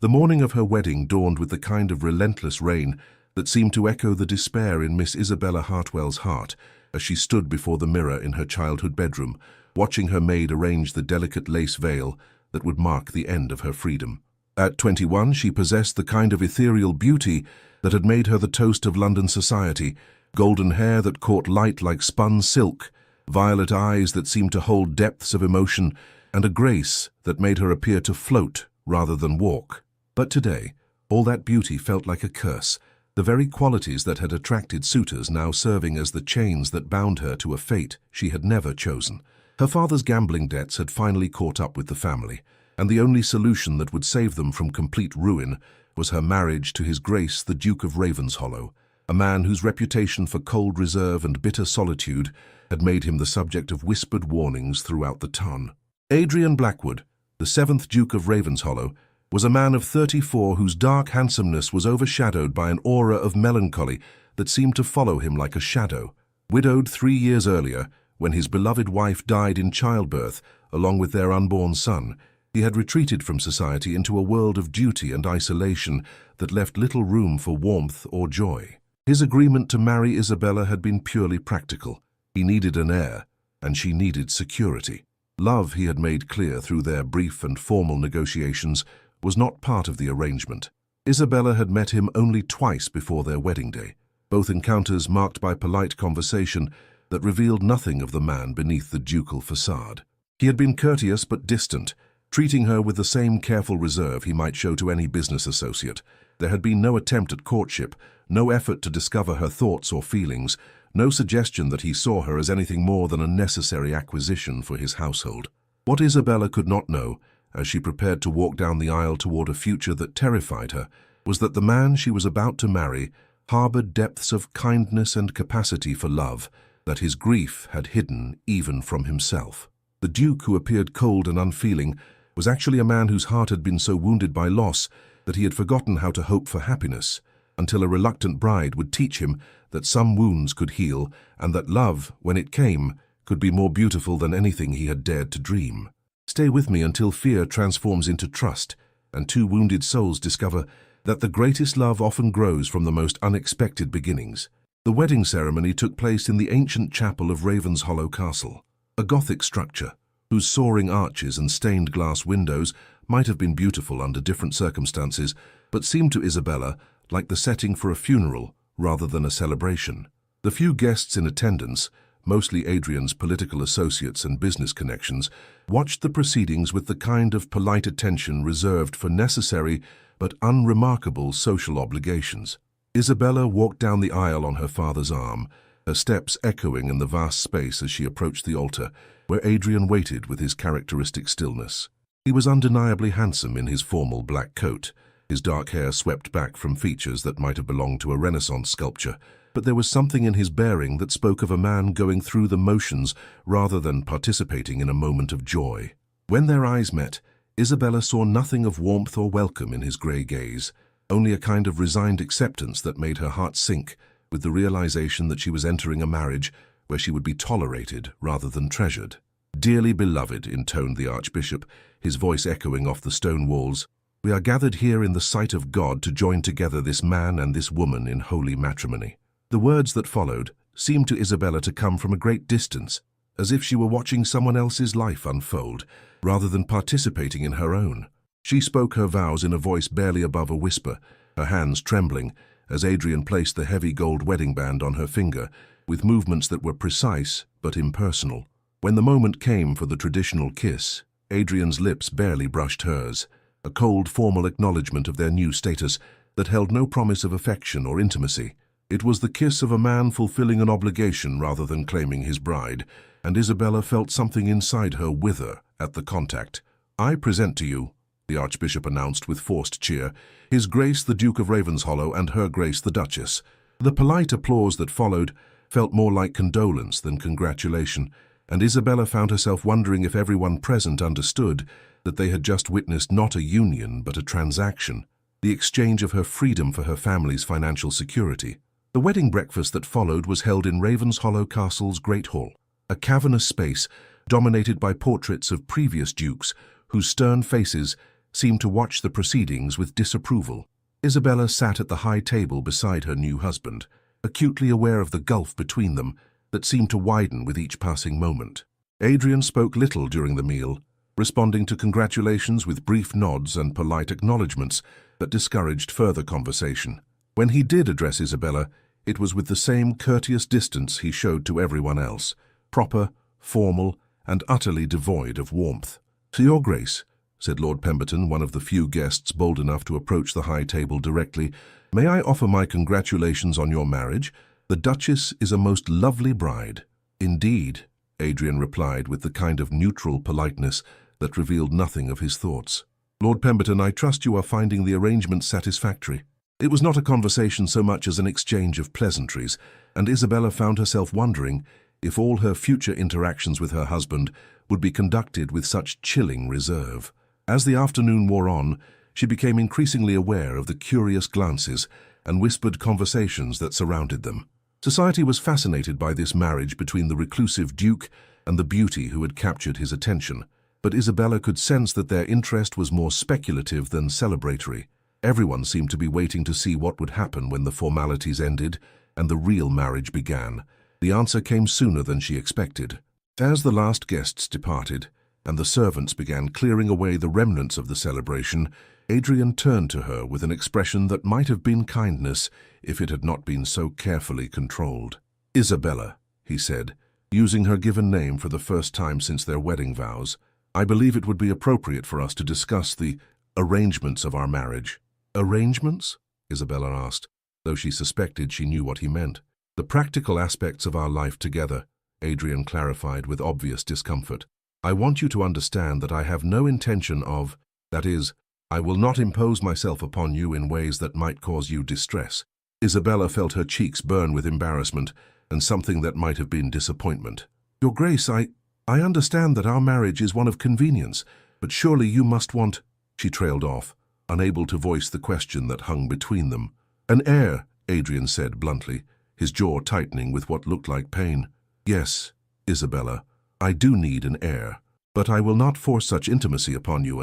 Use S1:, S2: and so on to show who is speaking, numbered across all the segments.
S1: The morning of her wedding dawned with the kind of relentless rain that seemed to echo the despair in Miss Isabella Hartwell's heart as she stood before the mirror in her childhood bedroom, watching her maid arrange the delicate lace veil that would mark the end of her freedom. At 21, she possessed the kind of ethereal beauty that had made her the toast of London society, golden hair that caught light like spun silk, violet eyes that seemed to hold depths of emotion, and a grace that made her appear to float rather than walk. But today, all that beauty felt like a curse, the very qualities that had attracted suitors now serving as the chains that bound her to a fate she had never chosen. Her father's gambling debts had finally caught up with the family, and the only solution that would save them from complete ruin was her marriage to His Grace the Duke of Ravenshollow, a man whose reputation for cold reserve and bitter solitude had made him the subject of whispered warnings throughout the town. Adrian Blackwood, the 7th Duke of Ravenshollow, was a man of 34 whose dark handsomeness was overshadowed by an aura of melancholy that seemed to follow him like a shadow. Widowed 3 years earlier, when his beloved wife died in childbirth along with their unborn son, he had retreated from society into a world of duty and isolation that left little room for warmth or joy. His agreement to marry Isabella had been purely practical. He needed an heir, and she needed security. Love, he had made clear through their brief and formal negotiations, was not part of the arrangement. Isabella had met him only twice before their wedding day, both encounters marked by polite conversation that revealed nothing of the man beneath the ducal facade. He had been courteous but distant, treating her with the same careful reserve he might show to any business associate. There had been no attempt at courtship, no effort to discover her thoughts or feelings, no suggestion that he saw her as anything more than a necessary acquisition for his household. What Isabella could not know, as she prepared to walk down the aisle toward a future that terrified her, was that the man she was about to marry harbored depths of kindness and capacity for love that his grief had hidden even from himself. The Duke, who appeared cold and unfeeling, was actually a man whose heart had been so wounded by loss that he had forgotten how to hope for happiness, until a reluctant bride would teach him that some wounds could heal and that love, when it came, could be more beautiful than anything he had dared to dream. Stay with me until fear transforms into trust, and two wounded souls discover that the greatest love often grows from the most unexpected beginnings. The wedding ceremony took place in the ancient chapel of Ravenshollow Castle, a Gothic structure whose soaring arches and stained glass windows might have been beautiful under different circumstances, but seemed to Isabella like the setting for a funeral rather than a celebration. The few guests in attendance, mostly Adrian's political associates and business connections, watched the proceedings with the kind of polite attention reserved for necessary but unremarkable social obligations. Isabella walked down the aisle on her father's arm, her steps echoing in the vast space as she approached the altar, where Adrian waited with his characteristic stillness. He was undeniably handsome in his formal black coat, his dark hair swept back from features that might have belonged to a Renaissance sculpture, but there was something in his bearing that spoke of a man going through the motions rather than participating in a moment of joy. When their eyes met, Isabella saw nothing of warmth or welcome in his grey gaze, only a kind of resigned acceptance that made her heart sink with the realization that she was entering a marriage where she would be tolerated rather than treasured. "Dearly beloved," intoned the Archbishop, his voice echoing off the stone walls, "we are gathered here in the sight of God to join together this man and this woman in holy matrimony." The words that followed seemed to Isabella to come from a great distance, as if she were watching someone else's life unfold, rather than participating in her own. She spoke her vows in a voice barely above a whisper, her hands trembling, as Adrian placed the heavy gold wedding band on her finger, with movements that were precise but impersonal. When the moment came for the traditional kiss, Adrian's lips barely brushed hers, a cold, formal acknowledgement of their new status that held no promise of affection or intimacy. It was the kiss of a man fulfilling an obligation rather than claiming his bride, and Isabella felt something inside her wither at the contact. "I present to you," the Archbishop announced with forced cheer, "His Grace the Duke of Ravenshollow and Her Grace the Duchess." The polite applause that followed felt more like condolence than congratulation, and Isabella found herself wondering if everyone present understood that they had just witnessed not a union but a transaction, the exchange of her freedom for her family's financial security. The wedding breakfast that followed was held in Ravenshollow Castle's Great Hall, a cavernous space dominated by portraits of previous dukes whose stern faces seemed to watch the proceedings with disapproval. Isabella sat at the high table beside her new husband, acutely aware of the gulf between them that seemed to widen with each passing moment. Adrian spoke little during the meal, responding to congratulations with brief nods and polite acknowledgements that discouraged further conversation. When he did address Isabella, it was with the same courteous distance he showed to everyone else, proper, formal, and utterly devoid of warmth. "To your Grace," said Lord Pemberton, one of the few guests bold enough to approach the high table directly, "may I offer my congratulations on your marriage? The Duchess is a most lovely bride." "Indeed," Adrian replied with the kind of neutral politeness that revealed nothing of his thoughts. "Lord Pemberton, I trust you are finding the arrangement satisfactory." It was not a conversation so much as an exchange of pleasantries, and Isabella found herself wondering if all her future interactions with her husband would be conducted with such chilling reserve. As the afternoon wore on, she became increasingly aware of the curious glances and whispered conversations that surrounded them. Society was fascinated by this marriage between the reclusive Duke and the beauty who had captured his attention, but Isabella could sense that their interest was more speculative than celebratory. Everyone seemed to be waiting to see what would happen when the formalities ended and the real marriage began. The answer came sooner than she expected. As the last guests departed, and the servants began clearing away the remnants of the celebration, Adrian turned to her with an expression that might have been kindness if it had not been so carefully controlled. "Isabella," he said, using her given name for the first time since their wedding vows, "I believe it would be appropriate for us to discuss the arrangements of our marriage." "Arrangements?" Isabella asked, though she suspected she knew what he meant. "The practical aspects of our life together," Adrian clarified with obvious discomfort. "I want you to understand that I have no intention of, that is, I will not impose myself upon you in ways that might cause you distress." Isabella felt her cheeks burn with embarrassment and something that might have been disappointment. "Your Grace, I understand that our marriage is one of convenience, but surely you must want—" She trailed off, unable to voice the question that hung between them. "An heir," Adrian said bluntly, his jaw tightening with what looked like pain. "Yes, Isabella, I do need an heir, but I will not force such intimacy upon you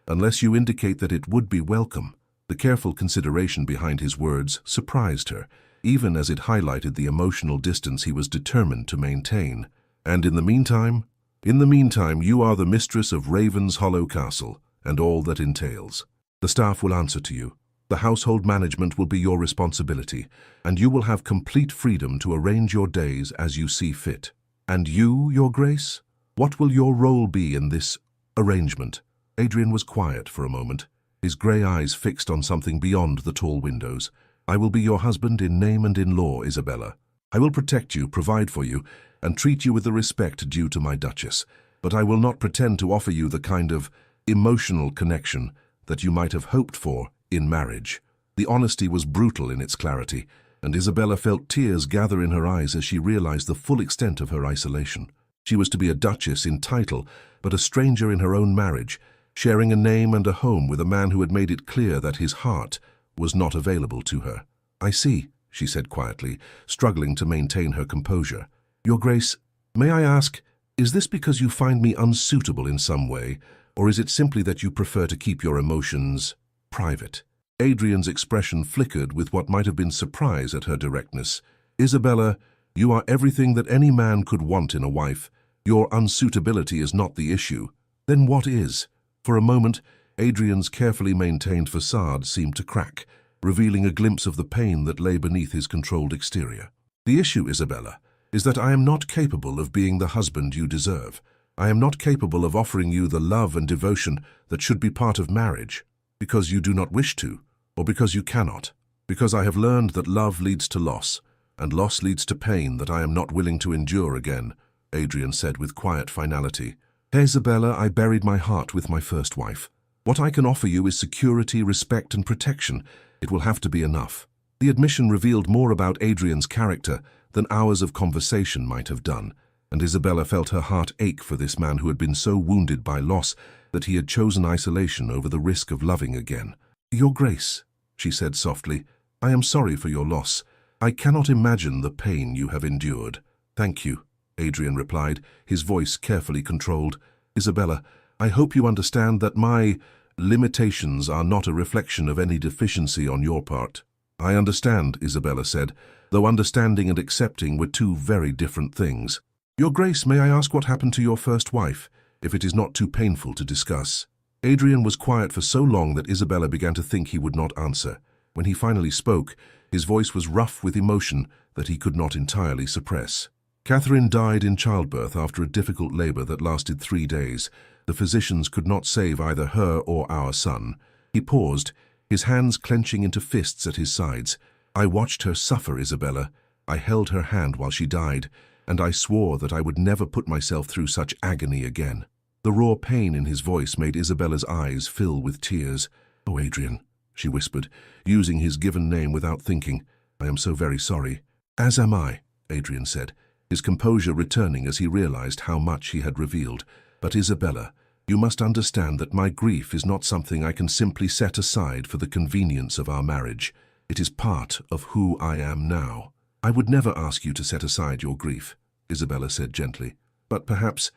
S1: unless you indicate that it would be welcome." The careful consideration behind his words surprised her, even as it highlighted the emotional distance he was determined to maintain. "And in the meantime? In the meantime, you are the mistress of Raven's Hollow Castle, and all that entails. The staff will answer to you. The household management will be your responsibility, and you will have complete freedom to arrange your days as you see fit. And you, Your Grace? What will your role be in this arrangement?" Adrian was quiet for a moment, his grey eyes fixed on something beyond the tall windows. "I will be your husband in name and in law, Isabella. I will protect you, provide for you, and treat you with the respect due to my Duchess, but I will not pretend to offer you the kind of emotional connection that you might have hoped for in marriage." The honesty was brutal in its clarity, and Isabella felt tears gather in her eyes as she realized the full extent of her isolation. She was to be a duchess in title, but a stranger in her own marriage, sharing a name and a home with a man who had made it clear that his heart was not available to her. "I see," she said quietly, struggling to maintain her composure. "Your Grace, may I ask, is this because you find me unsuitable in some way, or is it simply that you prefer to keep your emotions private?" Adrian's expression flickered with what might have been surprise at her directness. "Isabella, you are everything that any man could want in a wife. Your unsuitability is not the issue. Then what is?" For a moment, Adrian's carefully maintained facade seemed to crack, revealing a glimpse of the pain that lay beneath his controlled exterior. "The issue, Isabella, is that I am not capable of being the husband you deserve. I am not capable of offering you the love and devotion that should be part of marriage, because you do not wish to, or because you cannot. Because I have learned that love leads to loss, and loss leads to pain that I am not willing to endure again," Adrian said with quiet finality. "Isabella, I buried my heart with my first wife. What I can offer you is security, respect, and protection. It will have to be enough." The admission revealed more about Adrian's character than hours of conversation might have done, and Isabella felt her heart ache for this man who had been so wounded by loss that he had chosen isolation over the risk of loving again. "Your Grace," she said softly, "I am sorry for your loss. I cannot imagine the pain you have endured." "Thank you," Adrian replied, his voice carefully controlled. "Isabella, I hope you understand that my Limitations are not a reflection of any deficiency on your part. I understand, Isabella said, though understanding and accepting were two very different things. Your Grace, may I ask what happened to your first wife, if it is not too painful to discuss? Adrian was quiet for so long that Isabella began to think he would not answer. When he finally spoke, his voice was rough with emotion that he could not entirely suppress. Catherine died in childbirth after a difficult labor that lasted 3 days. The physicians could not save either her or our son. He paused, his hands clenching into fists at his sides. I watched her suffer, Isabella. I held her hand while she died, and I swore that I would never put myself through such agony again. The raw pain in his voice made Isabella's eyes fill with tears. Oh, Adrian, she whispered, using his given name without thinking. I am so very sorry. As am I, Adrian said, his composure returning as he realized how much he had revealed. But Isabella, you must understand that my grief is not something I can simply set aside for the convenience of our marriage. It is part of who I am now. I would never ask you to set aside your grief, Isabella said gently. But perhaps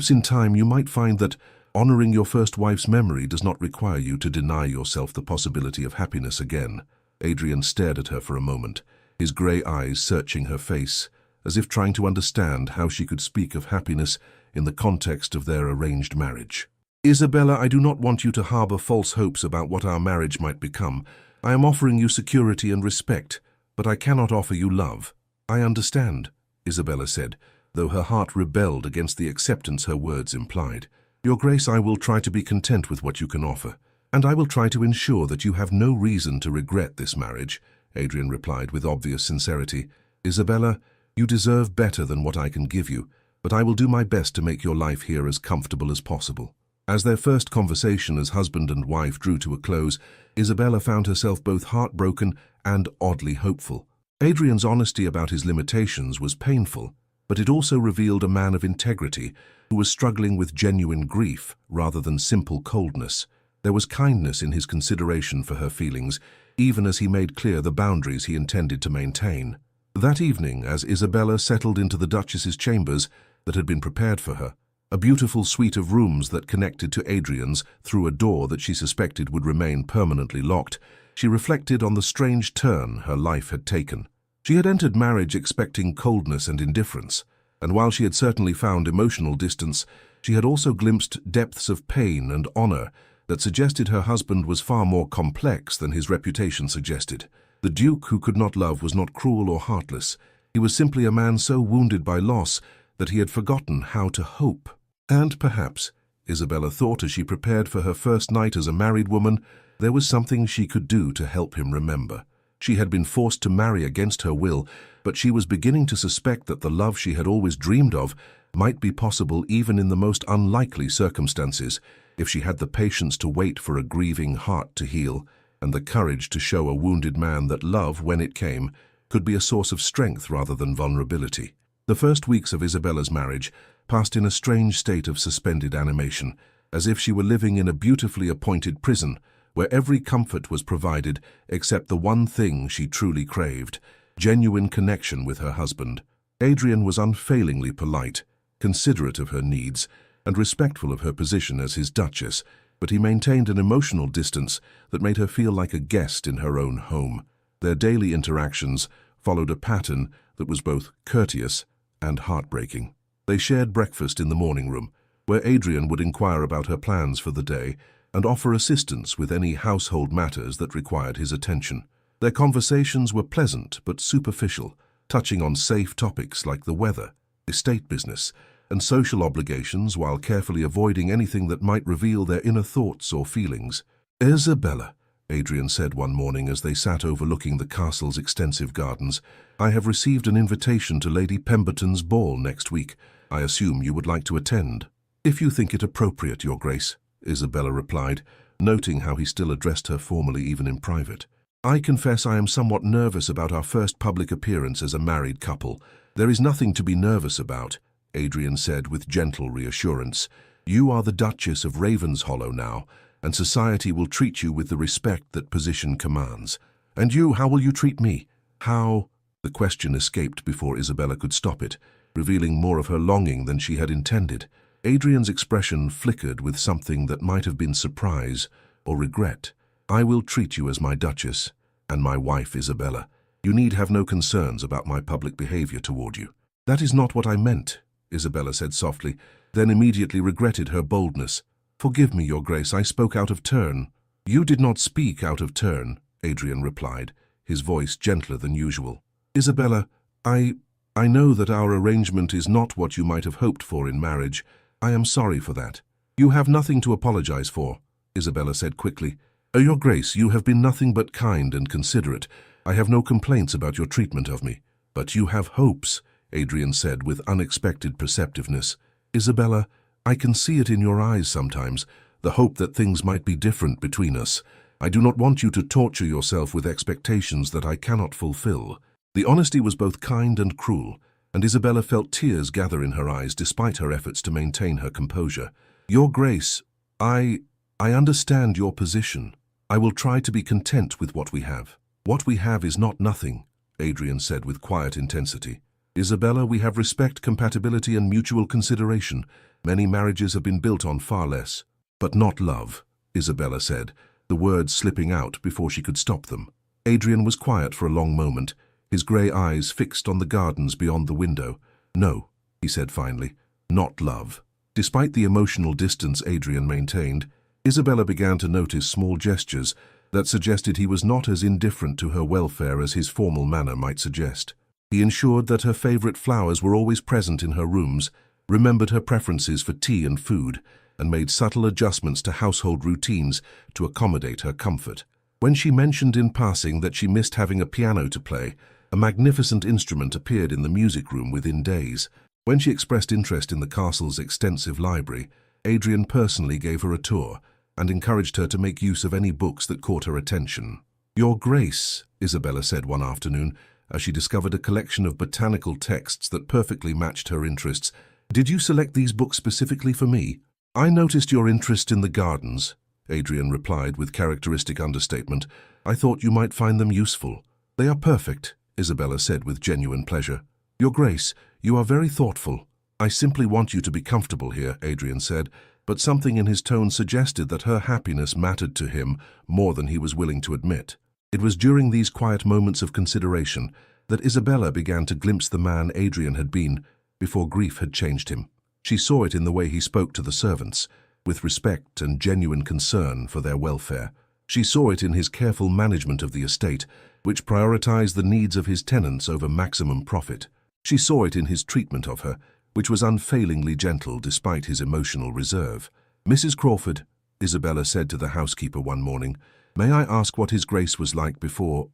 S1: in time you might find that honoring your first wife's memory does not require you to deny yourself the possibility of happiness again. Adrian stared at her for a moment, his grey eyes searching her face, as if trying to understand how she could speak of happiness in the context of their arranged marriage. Isabella, I do not want you to harbor false hopes about what our marriage might become. I am offering you security and respect, but I cannot offer you love. I understand, Isabella said, though her heart rebelled against the acceptance her words implied. Your Grace, I will try to be content with what you can offer, and I will try to ensure that you have no reason to regret this marriage, Adrian replied with obvious sincerity. Isabella, you deserve better than what I can give you, but I will do my best to make your life here as comfortable as possible. As their first conversation as husband and wife drew to a close, Isabella found herself both heartbroken and oddly hopeful. Adrian's honesty about his limitations was painful, but it also revealed a man of integrity who was struggling with genuine grief rather than simple coldness. There was kindness in his consideration for her feelings, even as he made clear the boundaries he intended to maintain. That evening, as Isabella settled into the Duchess's chambers that had been prepared for her, a beautiful suite of rooms that connected to Adrian's through a door that she suspected would remain permanently locked, she reflected on the strange turn her life had taken. She had entered marriage expecting coldness and indifference, and while she had certainly found emotional distance, she had also glimpsed depths of pain and honor that suggested her husband was far more complex than his reputation suggested. The Duke who could not love was not cruel or heartless. He was simply a man so wounded by loss that he had forgotten how to hope. And perhaps, Isabella thought as she prepared for her first night as a married woman, there was something she could do to help him remember. She had been forced to marry against her will, but she was beginning to suspect that the love she had always dreamed of might be possible even in the most unlikely circumstances, if she had the patience to wait for a grieving heart to heal, and the courage to show a wounded man that love, when it came, could be a source of strength rather than vulnerability. The first weeks of Isabella's marriage passed in a strange state of suspended animation, as if she were living in a beautifully appointed prison, where every comfort was provided except the one thing she truly craved, genuine connection with her husband. Adrian was unfailingly polite, considerate of her needs, and respectful of her position as his Duchess, but he maintained an emotional distance that made her feel like a guest in her own home. Their daily interactions followed a pattern that was both courteous and heartbreaking. They shared breakfast in the morning room, where Adrian would inquire about her plans for the day and offer assistance with any household matters that required his attention. Their conversations were pleasant but superficial, touching on safe topics like the weather, estate business, and social obligations while carefully avoiding anything that might reveal their inner thoughts or feelings. Isabella, Adrian said one morning as they sat overlooking the castle's extensive gardens, I have received an invitation to Lady Pemberton's ball next week. I assume you would like to attend. If you think it appropriate, Your Grace, Isabella replied, noting how he still addressed her formally even in private. I confess I am somewhat nervous about our first public appearance as a married couple. There is nothing to be nervous about, Adrian said with gentle reassurance. You are the Duchess of Ravenshollow now, and society will treat you with the respect that position commands. And you, how will you treat me? How? The question escaped before Isabella could stop it, revealing more of her longing than she had intended. Adrian's expression flickered with something that might have been surprise or regret. "I will treat you as my Duchess and my wife Isabella. You need have no concerns about my public behavior toward you." "That is not what I meant," Isabella said softly, then immediately regretted her boldness. "Forgive me, Your Grace, I spoke out of turn." "You did not speak out of turn," Adrian replied, his voice gentler than usual. "Isabella, I know that our arrangement is not what you might have hoped for in marriage. I am sorry for that." "You have nothing to apologize for," Isabella said quickly. "Your Grace, you have been nothing but kind and considerate. I have no complaints about your treatment of me." "But you have hopes," Adrian said with unexpected perceptiveness. "Isabella, I can see it in your eyes sometimes, the hope that things might be different between us. I do not want you to torture yourself with expectations that I cannot fulfill." The honesty was both kind and cruel, and Isabella felt tears gather in her eyes despite her efforts to maintain her composure. "Your Grace, I understand your position. I will try to be content with what we have." "What we have is not nothing," Adrian said with quiet intensity. "Isabella, we have respect, compatibility, and mutual consideration. Many marriages have been built on far less." "But not love," Isabella said, the words slipping out before she could stop them. Adrian was quiet for a long moment, his grey eyes fixed on the gardens beyond the window. "No," he said finally, "not love." Despite the emotional distance Adrian maintained, Isabella began to notice small gestures that suggested he was not as indifferent to her welfare as his formal manner might suggest. He ensured that her favorite flowers were always present in her rooms, remembered her preferences for tea and food, and made subtle adjustments to household routines to accommodate her comfort. When she mentioned in passing that she missed having a piano to play, a magnificent instrument appeared in the music room within days. When she expressed interest in the castle's extensive library, Adrian personally gave her a tour and encouraged her to make use of any books that caught her attention. "Your Grace," Isabella said one afternoon, as she discovered a collection of botanical texts that perfectly matched her interests, "did you select these books specifically for me?" "I noticed your interest in the gardens," Adrian replied with characteristic understatement. "I thought you might find them useful." "They are perfect," Isabella said with genuine pleasure. "Your Grace, you are very thoughtful." "I simply want you to be comfortable here," Adrian said, but something in his tone suggested that her happiness mattered to him more than he was willing to admit. It was during these quiet moments of consideration that Isabella began to glimpse the man Adrian had been before grief had changed him. She saw it in the way he spoke to the servants, with respect and genuine concern for their welfare. She saw it in his careful management of the estate, which prioritized the needs of his tenants over maximum profit. She saw it in his treatment of her, which was unfailingly gentle despite his emotional reserve. "Mrs. Crawford," Isabella said to the housekeeper one morning, "may I ask what His Grace was like before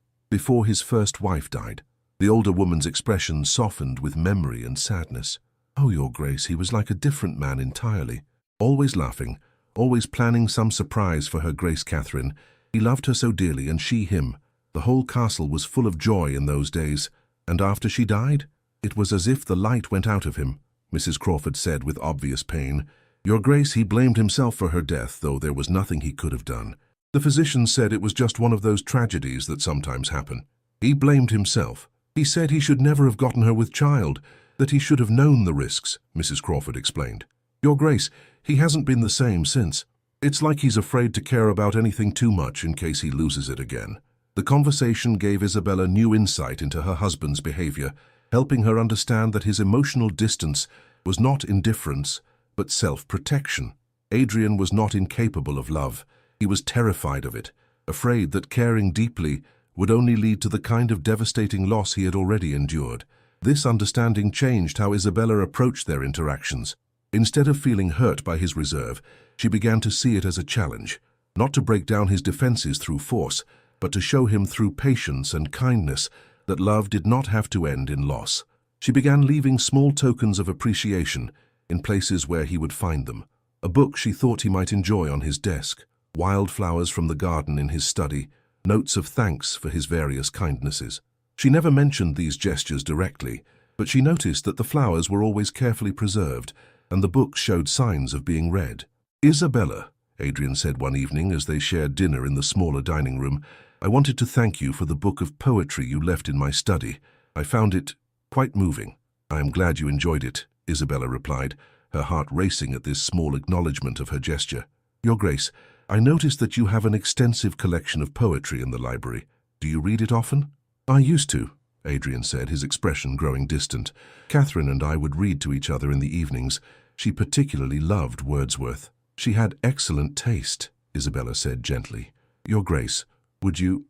S1: his first wife died?" The older woman's expression softened with memory and sadness. "Oh, Your Grace, he was like a different man entirely. Always laughing, always planning some surprise for her Grace Catherine. He loved her so dearly, and she him. The whole castle was full of joy in those days. And after she died, it was as if the light went out of him," Mrs. Crawford said with obvious pain. "Your Grace, he blamed himself for her death, though there was nothing he could have done. The physician said it was just one of those tragedies that sometimes happen. He blamed himself. He said he should never have gotten her with child, that he should have known the risks," Mrs. Crawford explained. "Your Grace, he hasn't been the same since. It's like he's afraid to care about anything too much in case he loses it again." The conversation gave Isabella new insight into her husband's behavior, helping her understand that his emotional distance was not indifference, but self-protection. Adrian was not incapable of love. He was terrified of it, afraid that caring deeply would only lead to the kind of devastating loss he had already endured. This understanding changed how Isabella approached their interactions. Instead of feeling hurt by his reserve, she began to see it as a challenge, not to break down his defenses through force, but to show him through patience and kindness that love did not have to end in loss. She began leaving small tokens of appreciation in places where he would find them. A book she thought he might enjoy on his desk, wildflowers from the garden in his study, notes of thanks for his various kindnesses. She never mentioned these gestures directly, but she noticed that the flowers were always carefully preserved, and the books showed signs of being read. "Isabella," Adrian said one evening as they shared dinner in the smaller dining room, "I wanted to thank you for the book of poetry you left in my study. I found it quite moving." "I am glad you enjoyed it," Isabella replied, her heart racing at this small acknowledgement of her gesture. "Your Grace, I noticed that you have an extensive collection of poetry in the library. Do you read it often?" "I used to," Adrian said, his expression growing distant. "Catherine and I would read to each other in the evenings. She particularly loved Wordsworth." "She had excellent taste," Isabella said gently. "Your Grace, would you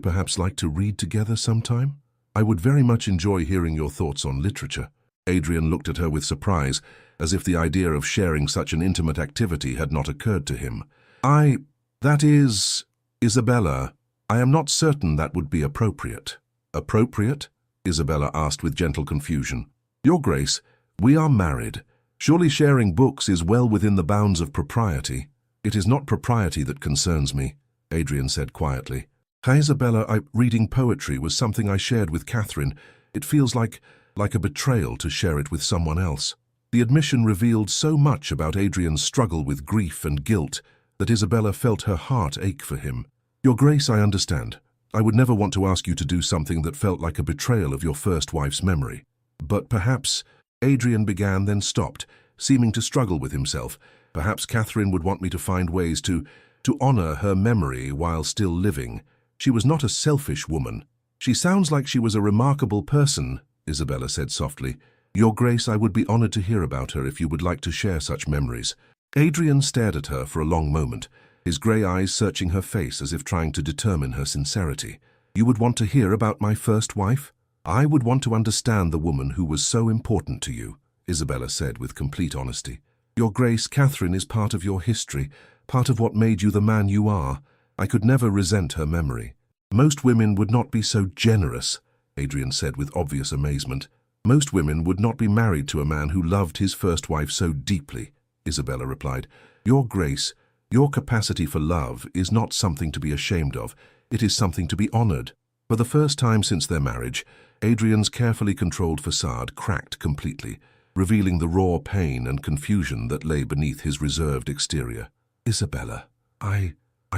S1: perhaps like to read together sometime? I would very much enjoy hearing your thoughts on literature." Adrian looked at her with surprise, as if the idea of sharing such an intimate activity had not occurred to him. That is, Isabella, I am not certain that would be appropriate." "Appropriate?" Isabella asked with gentle confusion. "Your Grace, we are married. Surely sharing books is well within the bounds of propriety." "It is not propriety that concerns me," Adrian said quietly. "Isabella, reading poetry was something I shared with Catherine. It feels like a betrayal to share it with someone else." The admission revealed so much about Adrian's struggle with grief and guilt that Isabella felt her heart ache for him. "Your Grace, I understand. I would never want to ask you to do something that felt like a betrayal of your first wife's memory. But perhaps," Adrian began, then stopped, seeming to struggle with himself. "Perhaps Catherine would want me to find ways to honor her memory while still living. She was not a selfish woman." "She sounds like she was a remarkable person," Isabella said softly. "Your Grace, I would be honored to hear about her if you would like to share such memories." Adrian stared at her for a long moment, his grey eyes searching her face as if trying to determine her sincerity. "You would want to hear about my first wife?" "I would want to understand the woman who was so important to you," Isabella said with complete honesty. "Your Grace, Catherine is part of your history, part of what made you the man you are. I could never resent her memory." "Most women would not be so generous," Adrian said with obvious amazement. "Most women would not be married to a man who loved his first wife so deeply," Isabella replied. "Your Grace, your capacity for love is not something to be ashamed of. It is something to be honored." For the first time since their marriage, Adrian's carefully controlled facade cracked completely, revealing the raw pain and confusion that lay beneath his reserved exterior. "Isabella, I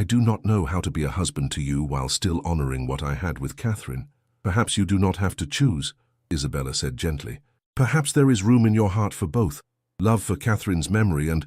S1: do not know how to be a husband to you while still honoring what I had with Catherine." "Perhaps you do not have to choose," Isabella said gently. "Perhaps there is room in your heart for both, love for Catherine's memory and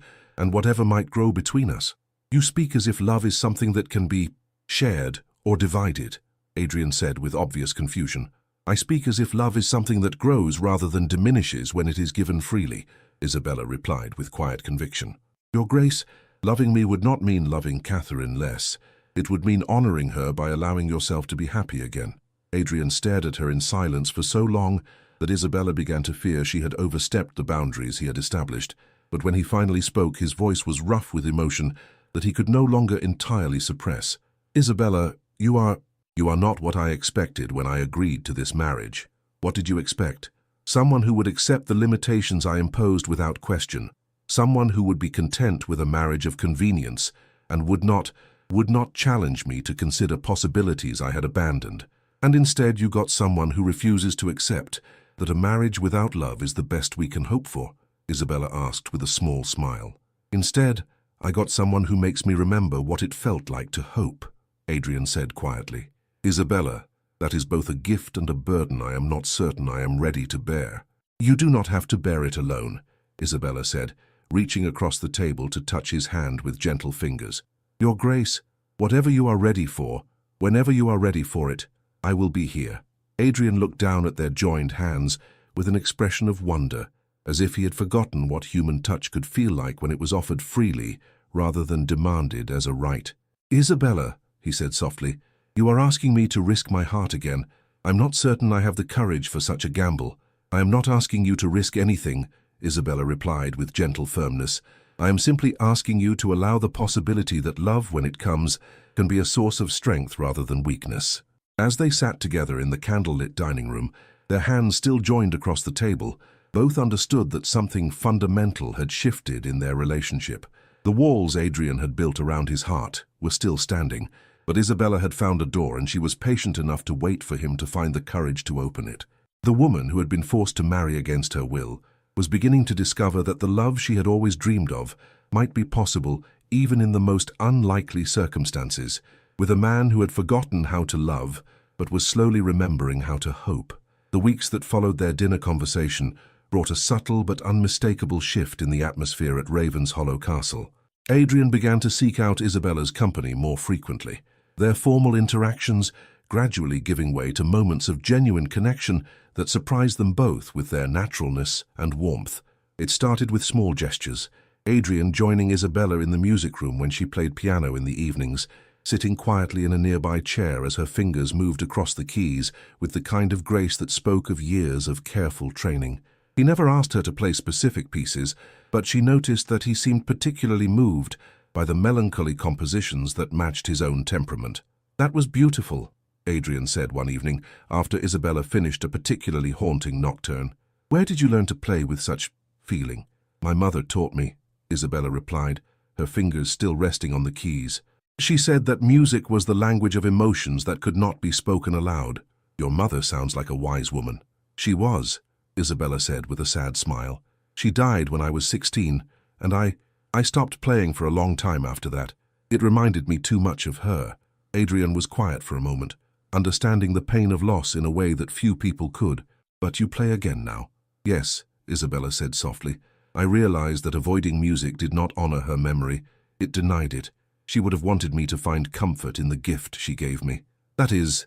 S1: whatever might grow between us." "You speak as if love is something that can be shared or divided," Adrian said with obvious confusion. "I speak as if love is something that grows rather than diminishes when it is given freely," Isabella replied with quiet conviction. "Your Grace, loving me would not mean loving Catherine less. It would mean honoring her by allowing yourself to be happy again." Adrian stared at her in silence for so long that Isabella began to fear she had overstepped the boundaries he had established. But when he finally spoke, his voice was rough with emotion that he could no longer entirely suppress. "Isabella, you are not what I expected when I agreed to this marriage." "What did you expect?" "Someone who would accept the limitations I imposed without question. Someone who would be content with a marriage of convenience and would not challenge me to consider possibilities I had abandoned. And instead you got someone who refuses to accept that a marriage without love is the best we can hope for," Isabella asked with a small smile. "Instead, I got someone who makes me remember what it felt like to hope," Adrian said quietly. "Isabella, that is both a gift and a burden I am not certain I am ready to bear." "You do not have to bear it alone," Isabella said, reaching across the table to touch his hand with gentle fingers. "Your Grace, whatever you are ready for, whenever you are ready for it, I will be here." Adrian looked down at their joined hands with an expression of wonder, as if he had forgotten what human touch could feel like when it was offered freely rather than demanded as a right. "Isabella," he said softly, "you are asking me to risk my heart again. I'm not certain I have the courage for such a gamble." "I am not asking you to risk anything," Isabella replied with gentle firmness. "I am simply asking you to allow the possibility that love, when it comes, can be a source of strength rather than weakness." As they sat together in the candlelit dining room, their hands still joined across the table, both understood that something fundamental had shifted in their relationship. The walls Adrian had built around his heart were still standing, but Isabella had found a door and she was patient enough to wait for him to find the courage to open it. The woman who had been forced to marry against her will was beginning to discover that the love she had always dreamed of might be possible even in the most unlikely circumstances, with a man who had forgotten how to love but was slowly remembering how to hope. The weeks that followed their dinner conversation brought a subtle but unmistakable shift in the atmosphere at Ravenshollow Castle. Adrian began to seek out Isabella's company more frequently, their formal interactions gradually giving way to moments of genuine connection that surprised them both with their naturalness and warmth. It started with small gestures, Adrian joining Isabella in the music room when she played piano in the evenings, sitting quietly in a nearby chair as her fingers moved across the keys with the kind of grace that spoke of years of careful training. He never asked her to play specific pieces, but she noticed that he seemed particularly moved by the melancholy compositions that matched his own temperament. "That was beautiful," Adrian said one evening after Isabella finished a particularly haunting nocturne. "Where did you learn to play with such feeling?" "My mother taught me," Isabella replied, her fingers still resting on the keys. "She said that music was the language of emotions that could not be spoken aloud." "Your mother sounds like a wise woman." "She was," Isabella said with a sad smile. "She died when I was 16, and I stopped playing for a long time after that. It reminded me too much of her." Adrian was quiet for a moment, understanding the pain of loss in a way that few people could. "But you play again now?" "Yes," Isabella said softly. "I realized that avoiding music did not honor her memory. It denied it. She would have wanted me to find comfort in the gift she gave me." That is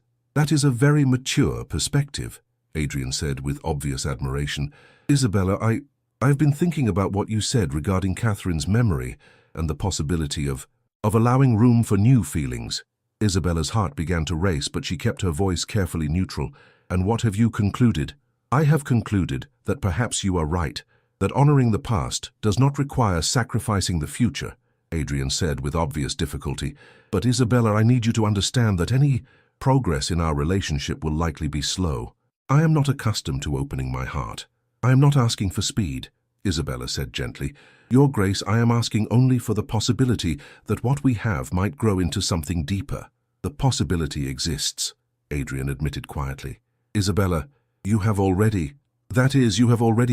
S1: a very mature perspective," Adrian said with obvious admiration. "Isabella, I've been thinking about what you said regarding Catherine's memory and the possibility of allowing room for new feelings." Isabella's heart began to race, but she kept her voice carefully neutral. "And what have you concluded?" "I have concluded that perhaps you are right, that honoring the past does not require sacrificing the future," Adrian said with obvious difficulty. "But Isabella, I need you to understand that any progress in our relationship will likely be slow. I am not accustomed to opening my heart. I am not asking for speed," Isabella said gently. "Your Grace, I am asking only for the possibility that what we have might grow into something deeper." "The possibility exists," Adrian admitted quietly. "Isabella, you have already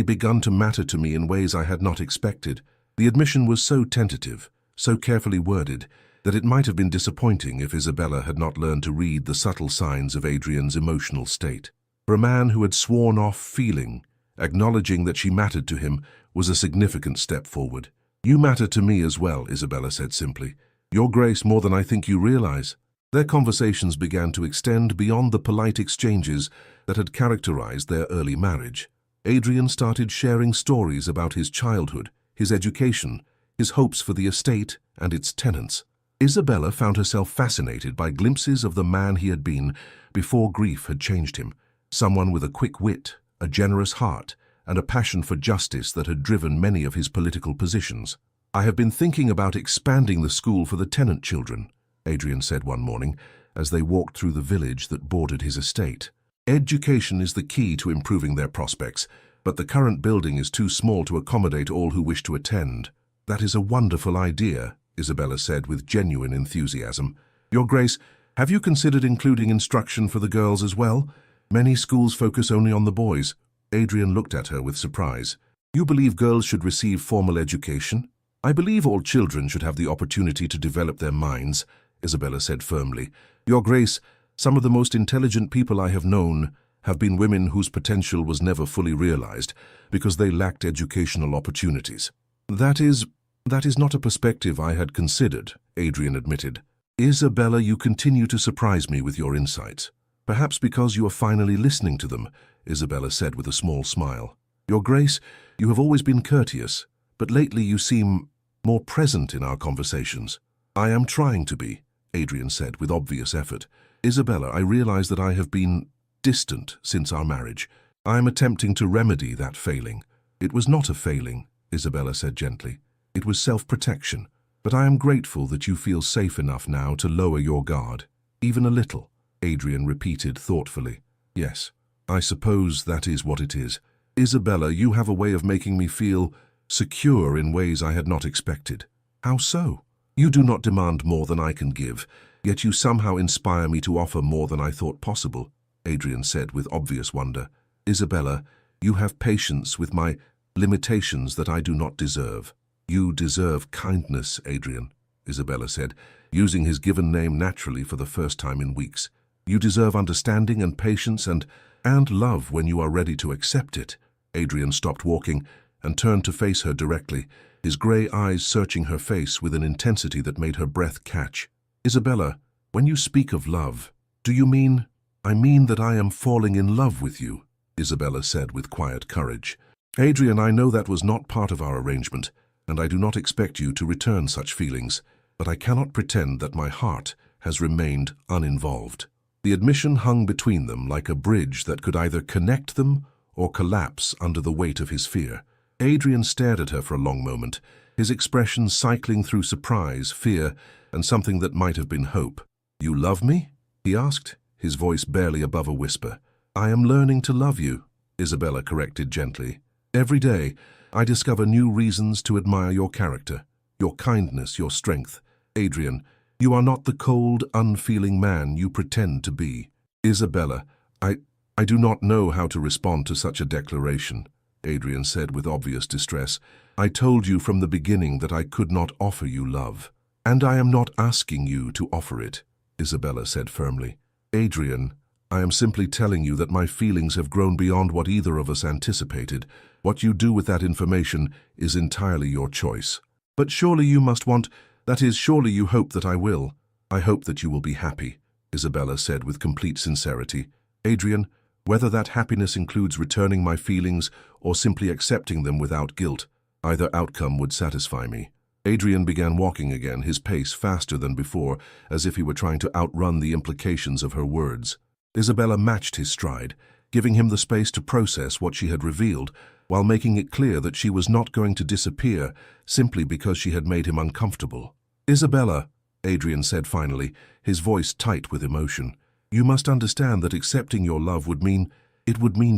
S1: begun to matter to me in ways I had not expected." The admission was so tentative, so carefully worded, that it might have been disappointing if Isabella had not learned to read the subtle signs of Adrian's emotional state. For a man who had sworn off feeling, acknowledging that she mattered to him was a significant step forward. "You matter to me as well," Isabella said simply. "Your Grace, more than I think you realize." Their conversations began to extend beyond the polite exchanges that had characterized their early marriage. Adrian started sharing stories about his childhood, his education, his hopes for the estate and its tenants. Isabella found herself fascinated by glimpses of the man he had been before grief had changed him, someone with a quick wit, a generous heart, and a passion for justice that had driven many of his political positions. "I have been thinking about expanding the school for the tenant children," Adrian said one morning as they walked through the village that bordered his estate. "Education is the key to improving their prospects, but the current building is too small to accommodate all who wish to attend." "That is a wonderful idea," Isabella said with genuine enthusiasm. "Your Grace, have you considered including instruction for the girls as well? Many schools focus only on the boys." Adrian looked at her with surprise. "You believe girls should receive formal education?" "I believe all children should have the opportunity to develop their minds," Isabella said firmly. "Your Grace, some of the most intelligent people I have known have been women whose potential was never fully realized because they lacked educational opportunities." That is not a perspective I had considered," Adrian admitted. "Isabella, you continue to surprise me with your insights. Perhaps because you are finally listening to them," Isabella said with a small smile. "Your Grace, you have always been courteous, but lately you seem more present in our conversations." "I am trying to be," Adrian said with obvious effort. "Isabella, I realize that I have been distant since our marriage. I am attempting to remedy that failing." "It was not a failing," Isabella said gently. "It was self-protection. But I am grateful that you feel safe enough now to lower your guard. Even a little," Adrian repeated thoughtfully. "Yes, I suppose that is what it is. Isabella, you have a way of making me feel secure in ways I had not expected." "How so?" "You do not demand more than I can give, yet you somehow inspire me to offer more than I thought possible," Adrian said with obvious wonder. "Isabella, you have patience with my limitations that I do not deserve." "You deserve kindness, Adrian," Isabella said, using his given name naturally for the first time in weeks. "You deserve understanding and patience and love when you are ready to accept it." Adrian stopped walking and turned to face her directly, his grey eyes searching her face with an intensity that made her breath catch. "Isabella, when you speak of love, do you mean—" "I mean that I am falling in love with you," Isabella said with quiet courage. "Adrian, I know that was not part of our arrangement, and I do not expect you to return such feelings, but I cannot pretend that my heart has remained uninvolved." The admission hung between them like a bridge that could either connect them or collapse under the weight of his fear. Adrian stared at her for a long moment, his expression cycling through surprise, fear, and something that might have been hope. "You love me?" he asked, his voice barely above a whisper. "I am learning to love you," Isabella corrected gently. "Every day, I discover new reasons to admire your character, your kindness, your strength. Adrian, you are not the cold, unfeeling man you pretend to be." "Isabella, I do not know how to respond to such a declaration," Adrian said with obvious distress. "I told you from the beginning that I could not offer you love. And I am not asking you to offer it," Isabella said firmly. "Adrian, I am simply telling you that my feelings have grown beyond what either of us anticipated. What you do with that information is entirely your choice. But surely you must want— that is, surely you hope that I will." "I hope that you will be happy," Isabella said with complete sincerity. "Adrian, whether that happiness includes returning my feelings or simply accepting them without guilt, either outcome would satisfy me." Adrian began walking again, his pace faster than before, as if he were trying to outrun the implications of her words. Isabella matched his stride, giving him the space to process what she had revealed, while making it clear that she was not going to disappear simply because she had made him uncomfortable. "Isabella," Adrian said finally, his voice tight with emotion, "you must understand that accepting your love would mean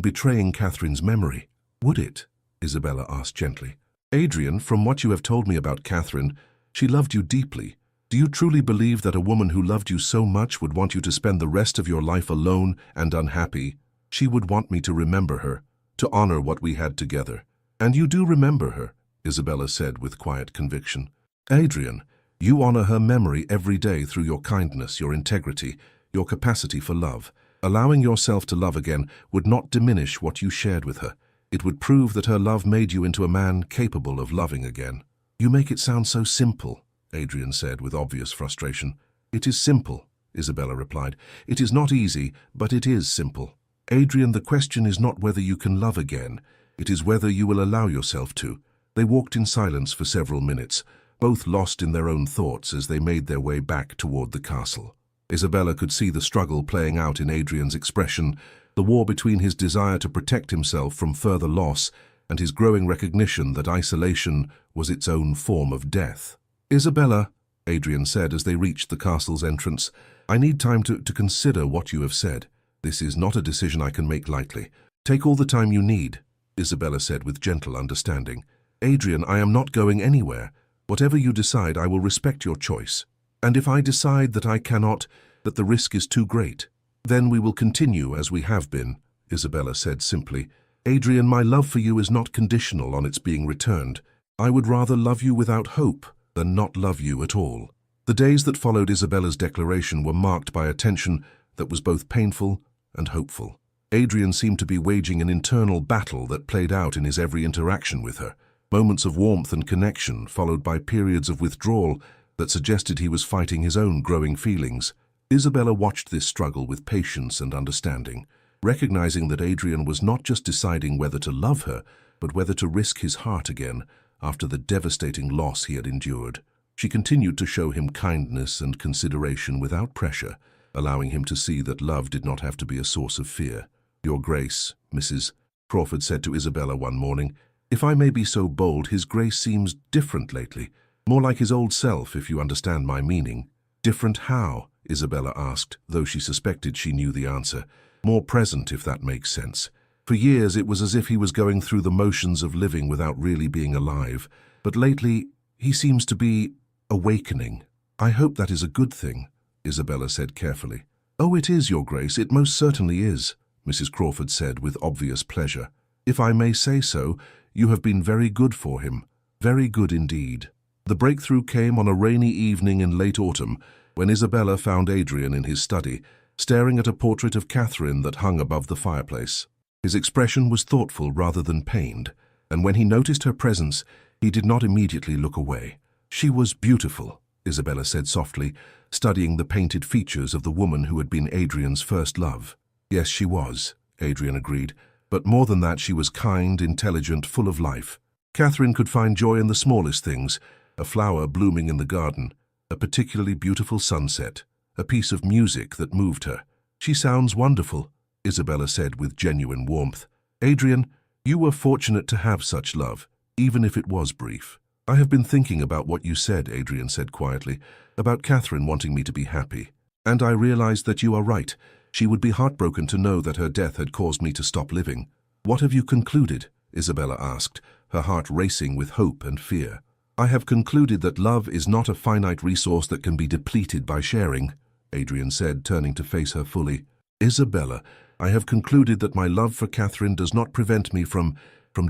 S1: betraying Catherine's memory." "Would it?" Isabella asked gently. "Adrian, from what you have told me about Catherine, she loved you deeply. Do you truly believe that a woman who loved you so much would want you to spend the rest of your life alone and unhappy? She would want me to remember her, to honor what we had together." "And you do remember her," Isabella said with quiet conviction. "Adrian, you honor her memory every day through your kindness, your integrity, your capacity for love. Allowing yourself to love again would not diminish what you shared with her. It would prove that her love made you into a man capable of loving again." "You make it sound so simple," Adrian said with obvious frustration. "It is simple," Isabella replied. "It is not easy, but it is simple. Adrian, the question is not whether you can love again. It is whether you will allow yourself to." They walked in silence for several minutes, both lost in their own thoughts as they made their way back toward the castle. Isabella could see the struggle playing out in Adrian's expression, the war between his desire to protect himself from further loss and his growing recognition that isolation was its own form of death. "Isabella," Adrian said as they reached the castle's entrance, "I need time to consider what you have said. This is not a decision I can make lightly." "Take all the time you need," Isabella said with gentle understanding. "Adrian, I am not going anywhere. Whatever you decide, I will respect your choice. And if I decide that I cannot, that the risk is too great, then we will continue as we have been," Isabella said simply. "Adrian, my love for you is not conditional on its being returned. I would rather love you without hope than not love you at all." The days that followed Isabella's declaration were marked by a tension that was both painful and hopeful. Adrian seemed to be waging an internal battle that played out in his every interaction with her. Moments of warmth and connection followed by periods of withdrawal that suggested he was fighting his own growing feelings. Isabella watched this struggle with patience and understanding, recognizing that Adrian was not just deciding whether to love her, but whether to risk his heart again after the devastating loss he had endured. She continued to show him kindness and consideration without pressure, allowing him to see that love did not have to be a source of fear. "Your Grace," Mrs. Crawford said to Isabella one morning, "if I may be so bold, His Grace seems different lately. More like his old self, if you understand my meaning." "Different how?" Isabella asked, though she suspected she knew the answer. "More present, if that makes sense. For years it was as if he was going through the motions of living without really being alive. But lately, he seems to be awakening." "I hope that is a good thing," Isabella said carefully. "Oh, it is, Your Grace, it most certainly is," Mrs. Crawford said with obvious pleasure. "If I may say so, you have been very good for him. Very good indeed." The breakthrough came on a rainy evening in late autumn, when Isabella found Adrian in his study, staring at a portrait of Catherine that hung above the fireplace. His expression was thoughtful rather than pained, and when he noticed her presence, he did not immediately look away. "She was beautiful," Isabella said softly, studying the painted features of the woman who had been Adrian's first love. "Yes, she was," Adrian agreed, "but more than that, she was kind, intelligent, full of life." Catherine could find joy in the smallest things: a flower blooming in the garden, a particularly beautiful sunset, a piece of music that moved her. "She sounds wonderful," Isabella said with genuine warmth. "Adrian, you were fortunate to have such love, even if it was brief." "I have been thinking about what you said," Adrian said quietly, "about Catherine wanting me to be happy. And I realized that you are right. She would be heartbroken to know that her death had caused me to stop living." "What have you concluded?" Isabella asked, her heart racing with hope and fear. "I have concluded that love is not a finite resource that can be depleted by sharing," Adrian said, turning to face her fully. "Isabella, I have concluded that my love for Catherine does not prevent me from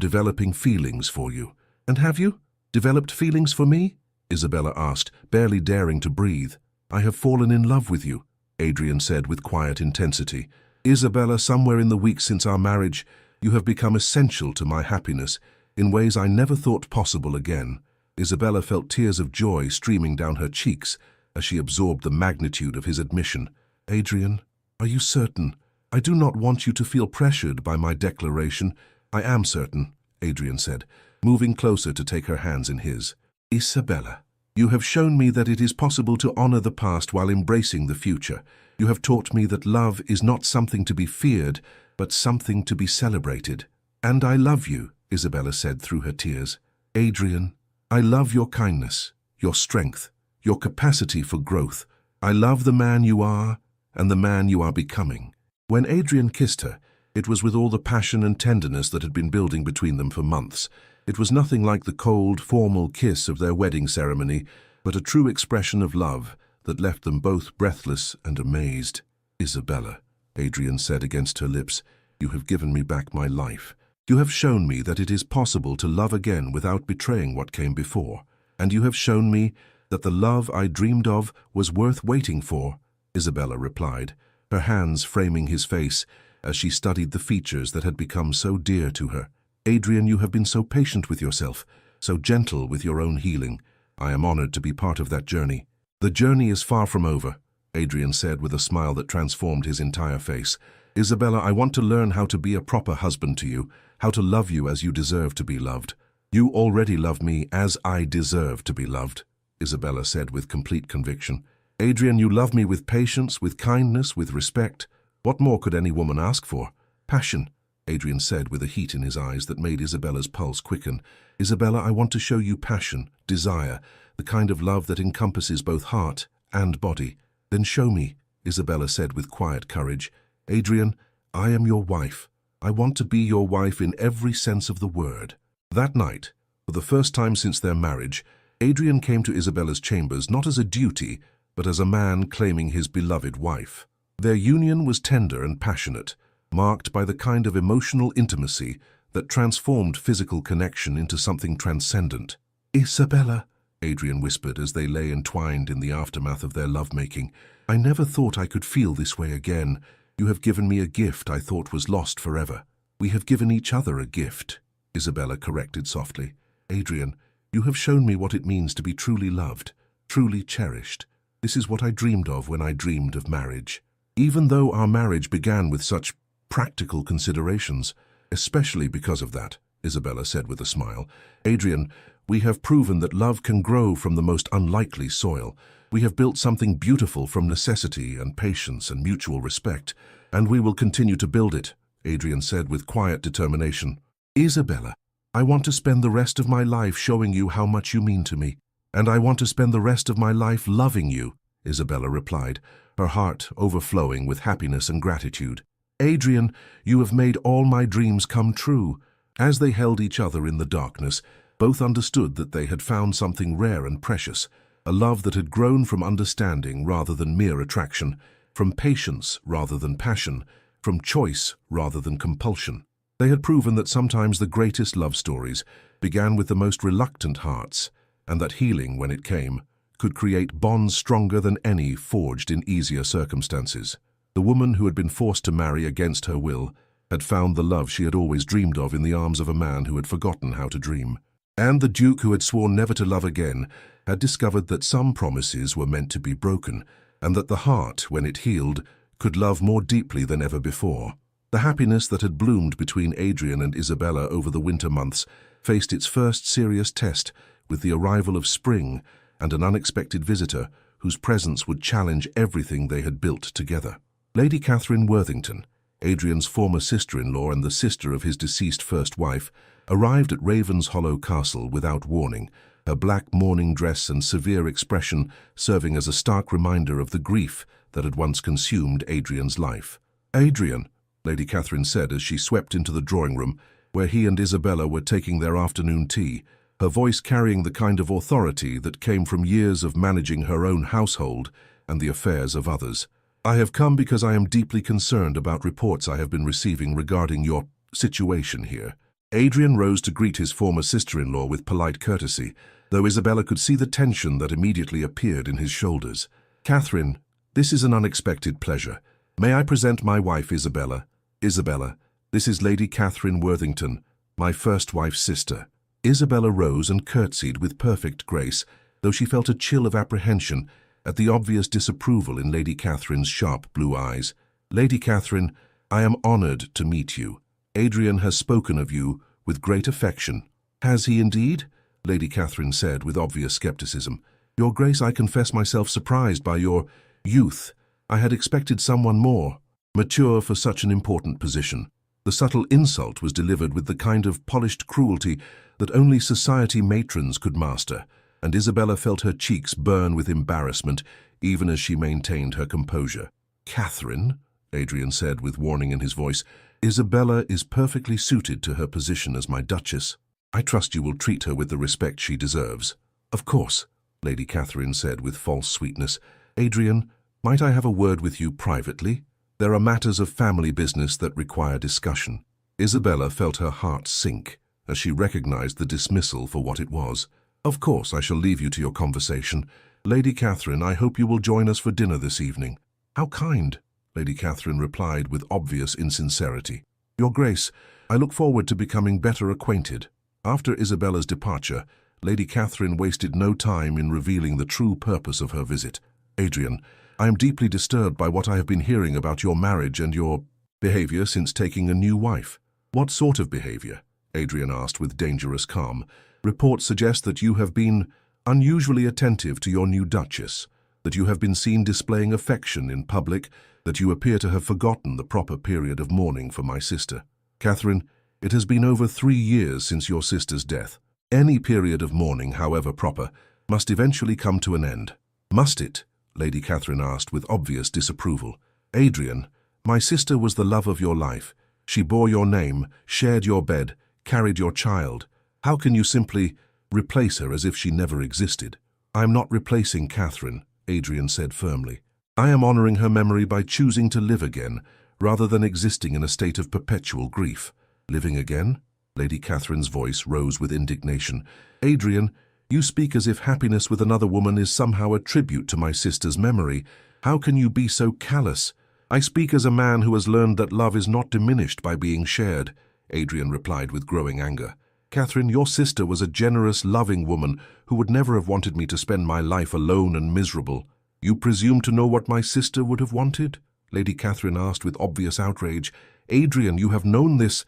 S1: developing feelings for you." "And have you developed feelings for me?" Isabella asked, barely daring to breathe. "I have fallen in love with you," Adrian said with quiet intensity. "Isabella, somewhere in the weeks since our marriage, you have become essential to my happiness in ways I never thought possible again." Isabella felt tears of joy streaming down her cheeks as she absorbed the magnitude of his admission. "Adrian, are you certain? I do not want you to feel pressured by my declaration." "I am certain," Adrian said, moving closer to take her hands in his. "Isabella, you have shown me that it is possible to honor the past while embracing the future. You have taught me that love is not something to be feared, but something to be celebrated." "And I love you," Isabella said through her tears. "Adrian, I love your kindness, your strength, your capacity for growth. I love the man you are and the man you are becoming." When Adrian kissed her, it was with all the passion and tenderness that had been building between them for months. It was nothing like the cold, formal kiss of their wedding ceremony, but a true expression of love that left them both breathless and amazed. "Isabella," Adrian said against her lips, "you have given me back my life. You have shown me that it is possible to love again without betraying what came before. And you have shown me that the love I dreamed of was worth waiting for," Isabella replied, her hands framing his face as she studied the features that had become so dear to her. "Adrian, you have been so patient with yourself, so gentle with your own healing. I am honored to be part of that journey." "The journey is far from over," Adrian said with a smile that transformed his entire face. "Isabella, I want to learn how to be a proper husband to you, how to love you as you deserve to be loved." "You already love me as I deserve to be loved," Isabella said with complete conviction. "Adrian, you love me with patience, with kindness, with respect. What more could any woman ask for?" "Passion," Adrian said with a heat in his eyes that made Isabella's pulse quicken. "Isabella, I want to show you passion, desire, the kind of love that encompasses both heart and body." "Then show me," Isabella said with quiet courage. "Adrian, I am your wife. I want to be your wife in every sense of the word." That night, for the first time since their marriage, Adrian came to Isabella's chambers not as a duty, but as a man claiming his beloved wife. Their union was tender and passionate, marked by the kind of emotional intimacy that transformed physical connection into something transcendent. "Isabella," Adrian whispered as they lay entwined in the aftermath of their lovemaking, "I never thought I could feel this way again. You have given me a gift I thought was lost forever." "We have given each other a gift," Isabella corrected softly. "Adrian, you have shown me what it means to be truly loved, truly cherished. This is what I dreamed of when I dreamed of marriage." "Even though our marriage began with such practical considerations, especially because of that," Isabella said with a smile. "Adrian, we have proven that love can grow from the most unlikely soil. We have built something beautiful from necessity and patience and mutual respect, and we will continue to build it," Adrian said with quiet determination. "Isabella, I want to spend the rest of my life showing you how much you mean to me, and I want to spend the rest of my life loving you," Isabella replied, her heart overflowing with happiness and gratitude. "Adrian, you have made all my dreams come true." As they held each other in the darkness, both understood that they had found something rare and precious, a love that had grown from understanding rather than mere attraction, from patience rather than passion, from choice rather than compulsion. They had proven that sometimes the greatest love stories began with the most reluctant hearts, and that healing, when it came, could create bonds stronger than any forged in easier circumstances. The woman who had been forced to marry against her will had found the love she had always dreamed of in the arms of a man who had forgotten how to dream. And the Duke, who had sworn never to love again, had discovered that some promises were meant to be broken, and that the heart, when it healed, could love more deeply than ever before. The happiness that had bloomed between Adrian and Isabella over the winter months faced its first serious test with the arrival of spring and an unexpected visitor whose presence would challenge everything they had built together. Lady Catherine Worthington, Adrian's former sister-in-law and the sister of his deceased first wife, arrived at Ravenshollow Castle without warning, her black mourning dress and severe expression serving as a stark reminder of the grief that had once consumed Adrian's life. "Adrian," Lady Catherine said as she swept into the drawing-room, where he and Isabella were taking their afternoon tea, her voice carrying the kind of authority that came from years of managing her own household and the affairs of others. "I have come because I am deeply concerned about reports I have been receiving regarding your situation here." Adrian rose to greet his former sister-in-law with polite courtesy, though Isabella could see the tension that immediately appeared in his shoulders. "Catherine, this is an unexpected pleasure. May I present my wife, Isabella? Isabella, this is Lady Catherine Worthington, my first wife's sister." Isabella rose and curtsied with perfect grace, though she felt a chill of apprehension at the obvious disapproval in Lady Catherine's sharp blue eyes. "Lady Catherine, I am honored to meet you. Adrian has spoken of you with great affection." "Has he indeed?" Lady Catherine said with obvious skepticism. "Your Grace, I confess myself surprised by your youth. I had expected someone more mature for such an important position." The subtle insult was delivered with the kind of polished cruelty that only society matrons could master, and Isabella felt her cheeks burn with embarrassment, even as she maintained her composure. "Catherine," Adrian said with warning in his voice, "Isabella is perfectly suited to her position as my Duchess. I trust you will treat her with the respect she deserves." "Of course," Lady Catherine said with false sweetness. "Adrian, might I have a word with you privately? There are matters of family business that require discussion." Isabella felt her heart sink as she recognized the dismissal for what it was. "Of course, I shall leave you to your conversation. Lady Catherine, I hope you will join us for dinner this evening." "How kind," Lady Catherine replied with obvious insincerity. "Your Grace, I look forward to becoming better acquainted." After Isabella's departure, Lady Catherine wasted no time in revealing the true purpose of her visit. "Adrian, I am deeply disturbed by what I have been hearing about your marriage and your behavior since taking a new wife." "What sort of behavior?" Adrian asked with dangerous calm. "Reports suggest that you have been unusually attentive to your new Duchess, that you have been seen displaying affection in public, that you appear to have forgotten the proper period of mourning for my sister. Catherine, it has been over 3 years since your sister's death. Any period of mourning, however proper, must eventually come to an end." "Must it?" Lady Catherine asked with obvious disapproval. "Adrian, my sister was the love of your life. She bore your name, shared your bed, carried your child. How can you simply replace her as if she never existed?" "I am not replacing Catherine," Adrian said firmly. "I am honoring her memory by choosing to live again, rather than existing in a state of perpetual grief." "Living again?" Lady Catherine's voice rose with indignation. "Adrian, you speak as if happiness with another woman is somehow a tribute to my sister's memory. How can you be so callous?" "I speak as a man who has learned that love is not diminished by being shared," Adrian replied with growing anger. "Catherine, your sister was a generous, loving woman who would never have wanted me to spend my life alone and miserable." "You presume to know what my sister would have wanted?" Lady Catherine asked with obvious outrage. "Adrian, you have known this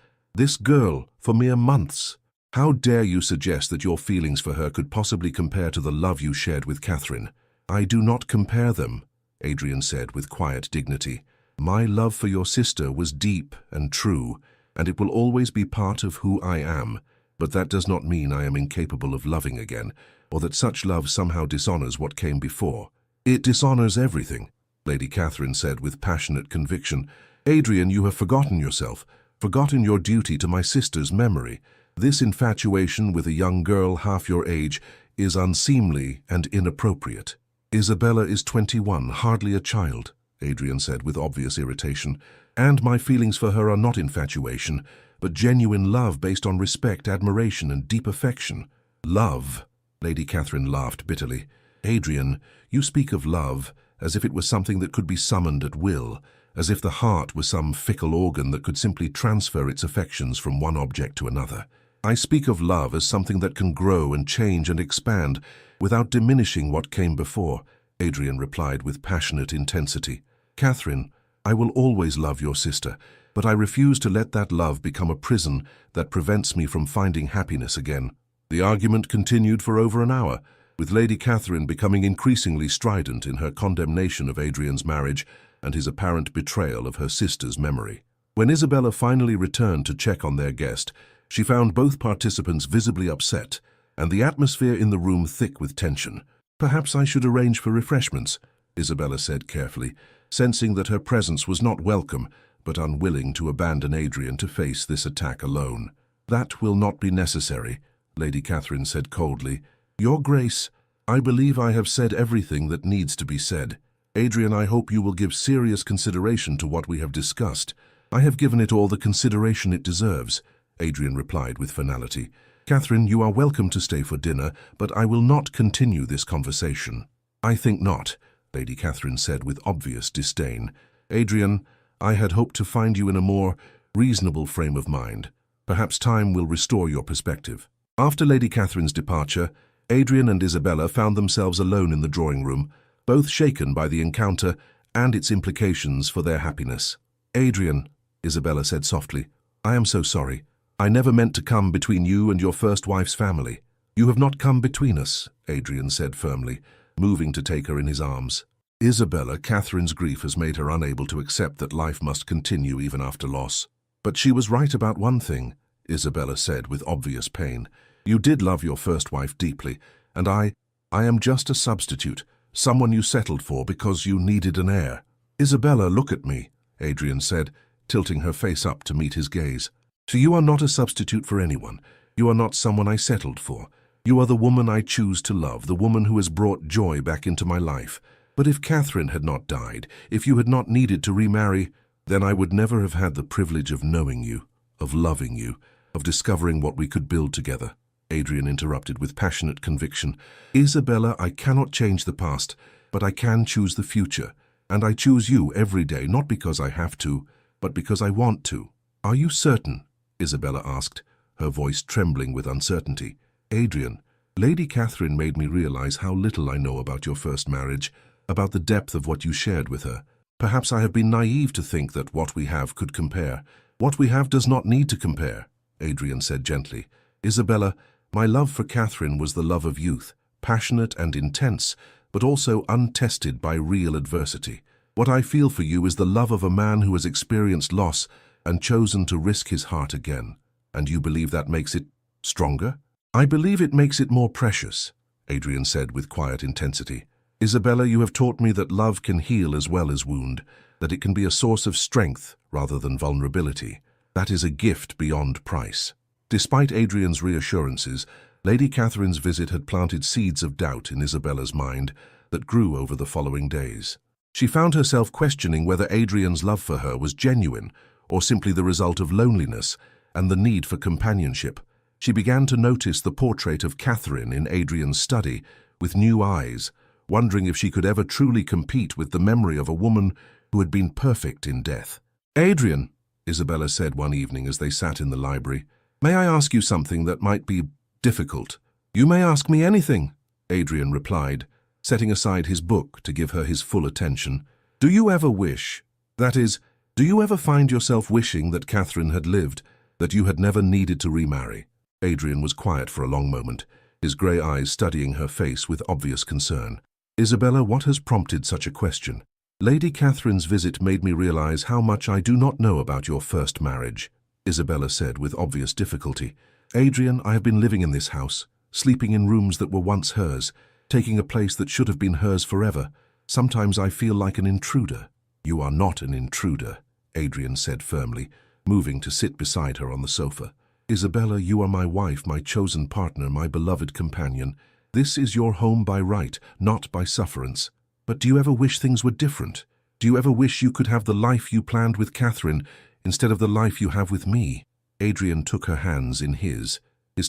S1: girl for mere months. How dare you suggest that your feelings for her could possibly compare to the love you shared with Catherine?" "I do not compare them," Adrian said with quiet dignity. "My love for your sister was deep and true, and it will always be part of who I am. But that does not mean I am incapable of loving again, or that such love somehow dishonors what came before." "It dishonors everything," Lady Catherine said with passionate conviction. "Adrian, you have forgotten yourself, forgotten your duty to my sister's memory. This infatuation with a young girl half your age is unseemly and inappropriate." "Isabella is 21, hardly a child," Adrian said with obvious irritation. "And my feelings for her are not infatuation, but genuine love based on respect, admiration, and deep affection." "Love?" Lady Catherine laughed bitterly. "Adrian, you speak of love as if it was something that could be summoned at will, as if the heart was some fickle organ that could simply transfer its affections from one object to another. I speak of love as something that can grow and change and expand without diminishing what came before, Adrian replied with passionate intensity. Catherine, I will always love your sister, but I refuse to let that love become a prison that prevents me from finding happiness again. The argument continued for over an hour, with Lady Catherine becoming increasingly strident in her condemnation of Adrian's marriage and his apparent betrayal of her sister's memory. When Isabella finally returned to check on their guest, she found both participants visibly upset and the atmosphere in the room thick with tension. Perhaps I should arrange for refreshments, Isabella said carefully, sensing that her presence was not welcome, but unwilling to abandon Adrian to face this attack alone. That will not be necessary, Lady Catherine said coldly. Your Grace, I believe I have said everything that needs to be said. Adrian, I hope you will give serious consideration to what we have discussed. I have given it all the consideration it deserves, Adrian replied with finality. Catherine, you are welcome to stay for dinner, but I will not continue this conversation. I think not, Lady Catherine said with obvious disdain. Adrian, I had hoped to find you in a more reasonable frame of mind. Perhaps time will restore your perspective. After Lady Catherine's departure, Adrian and Isabella found themselves alone in the drawing room, both shaken by the encounter and its implications for their happiness. Adrian, Isabella said softly, I am so sorry. I never meant to come between you and your first wife's family. You have not come between us, Adrian said firmly, moving to take her in his arms. Isabella, Catherine's grief has made her unable to accept that life must continue even after loss. But she was right about one thing, Isabella said with obvious pain. You did love your first wife deeply, and I am just a substitute, someone you settled for because you needed an heir. Isabella, look at me, Adrian said, tilting her face up to meet his gaze. So you are not a substitute for anyone. You are not someone I settled for. You are the woman I choose to love, the woman who has brought joy back into my life. But if Catherine had not died, if you had not needed to remarry, then I would never have had the privilege of knowing you, of loving you, of discovering what we could build together. Adrian interrupted with passionate conviction. Isabella, I cannot change the past, but I can choose the future. And I choose you every day, not because I have to, but because I want to. Are you certain? Isabella asked, her voice trembling with uncertainty. Adrian, Lady Catherine made me realize how little I know about your first marriage, about the depth of what you shared with her. Perhaps I have been naive to think that what we have could compare. What we have does not need to compare, Adrian said gently. Isabella, my love for Catherine was the love of youth, passionate and intense, but also untested by real adversity. What I feel for you is the love of a man who has experienced loss and chosen to risk his heart again. And you believe that makes it stronger? I believe it makes it more precious, Adrian said with quiet intensity. Isabella, you have taught me that love can heal as well as wound, that it can be a source of strength rather than vulnerability. That is a gift beyond price. Despite Adrian's reassurances, Lady Catherine's visit had planted seeds of doubt in Isabella's mind that grew over the following days. She found herself questioning whether Adrian's love for her was genuine or simply the result of loneliness and the need for companionship. She began to notice the portrait of Catherine in Adrian's study with new eyes, wondering if she could ever truly compete with the memory of a woman who had been perfect in death. Adrian, Isabella said one evening as they sat in the library, may I ask you something that might be difficult? You may ask me anything, Adrian replied, setting aside his book to give her his full attention. Do you ever wish, that is, do you ever find yourself wishing that Catherine had lived, that you had never needed to remarry? Adrian was quiet for a long moment, his grey eyes studying her face with obvious concern. Isabella, what has prompted such a question? Lady Catherine's visit made me realize how much I do not know about your first marriage, Isabella said with obvious difficulty. Adrian, I have been living in this house, sleeping in rooms that were once hers, taking a place that should have been hers forever. Sometimes I feel like an intruder. You are not an intruder, Adrian said firmly, moving to sit beside her on the sofa. Isabella, you are my wife, my chosen partner, my beloved companion. This is your home by right, not by sufferance. But do you ever wish things were different? Do you ever wish you could have the life you planned with Catherine instead of the life you have with me? Adrian took her hands in his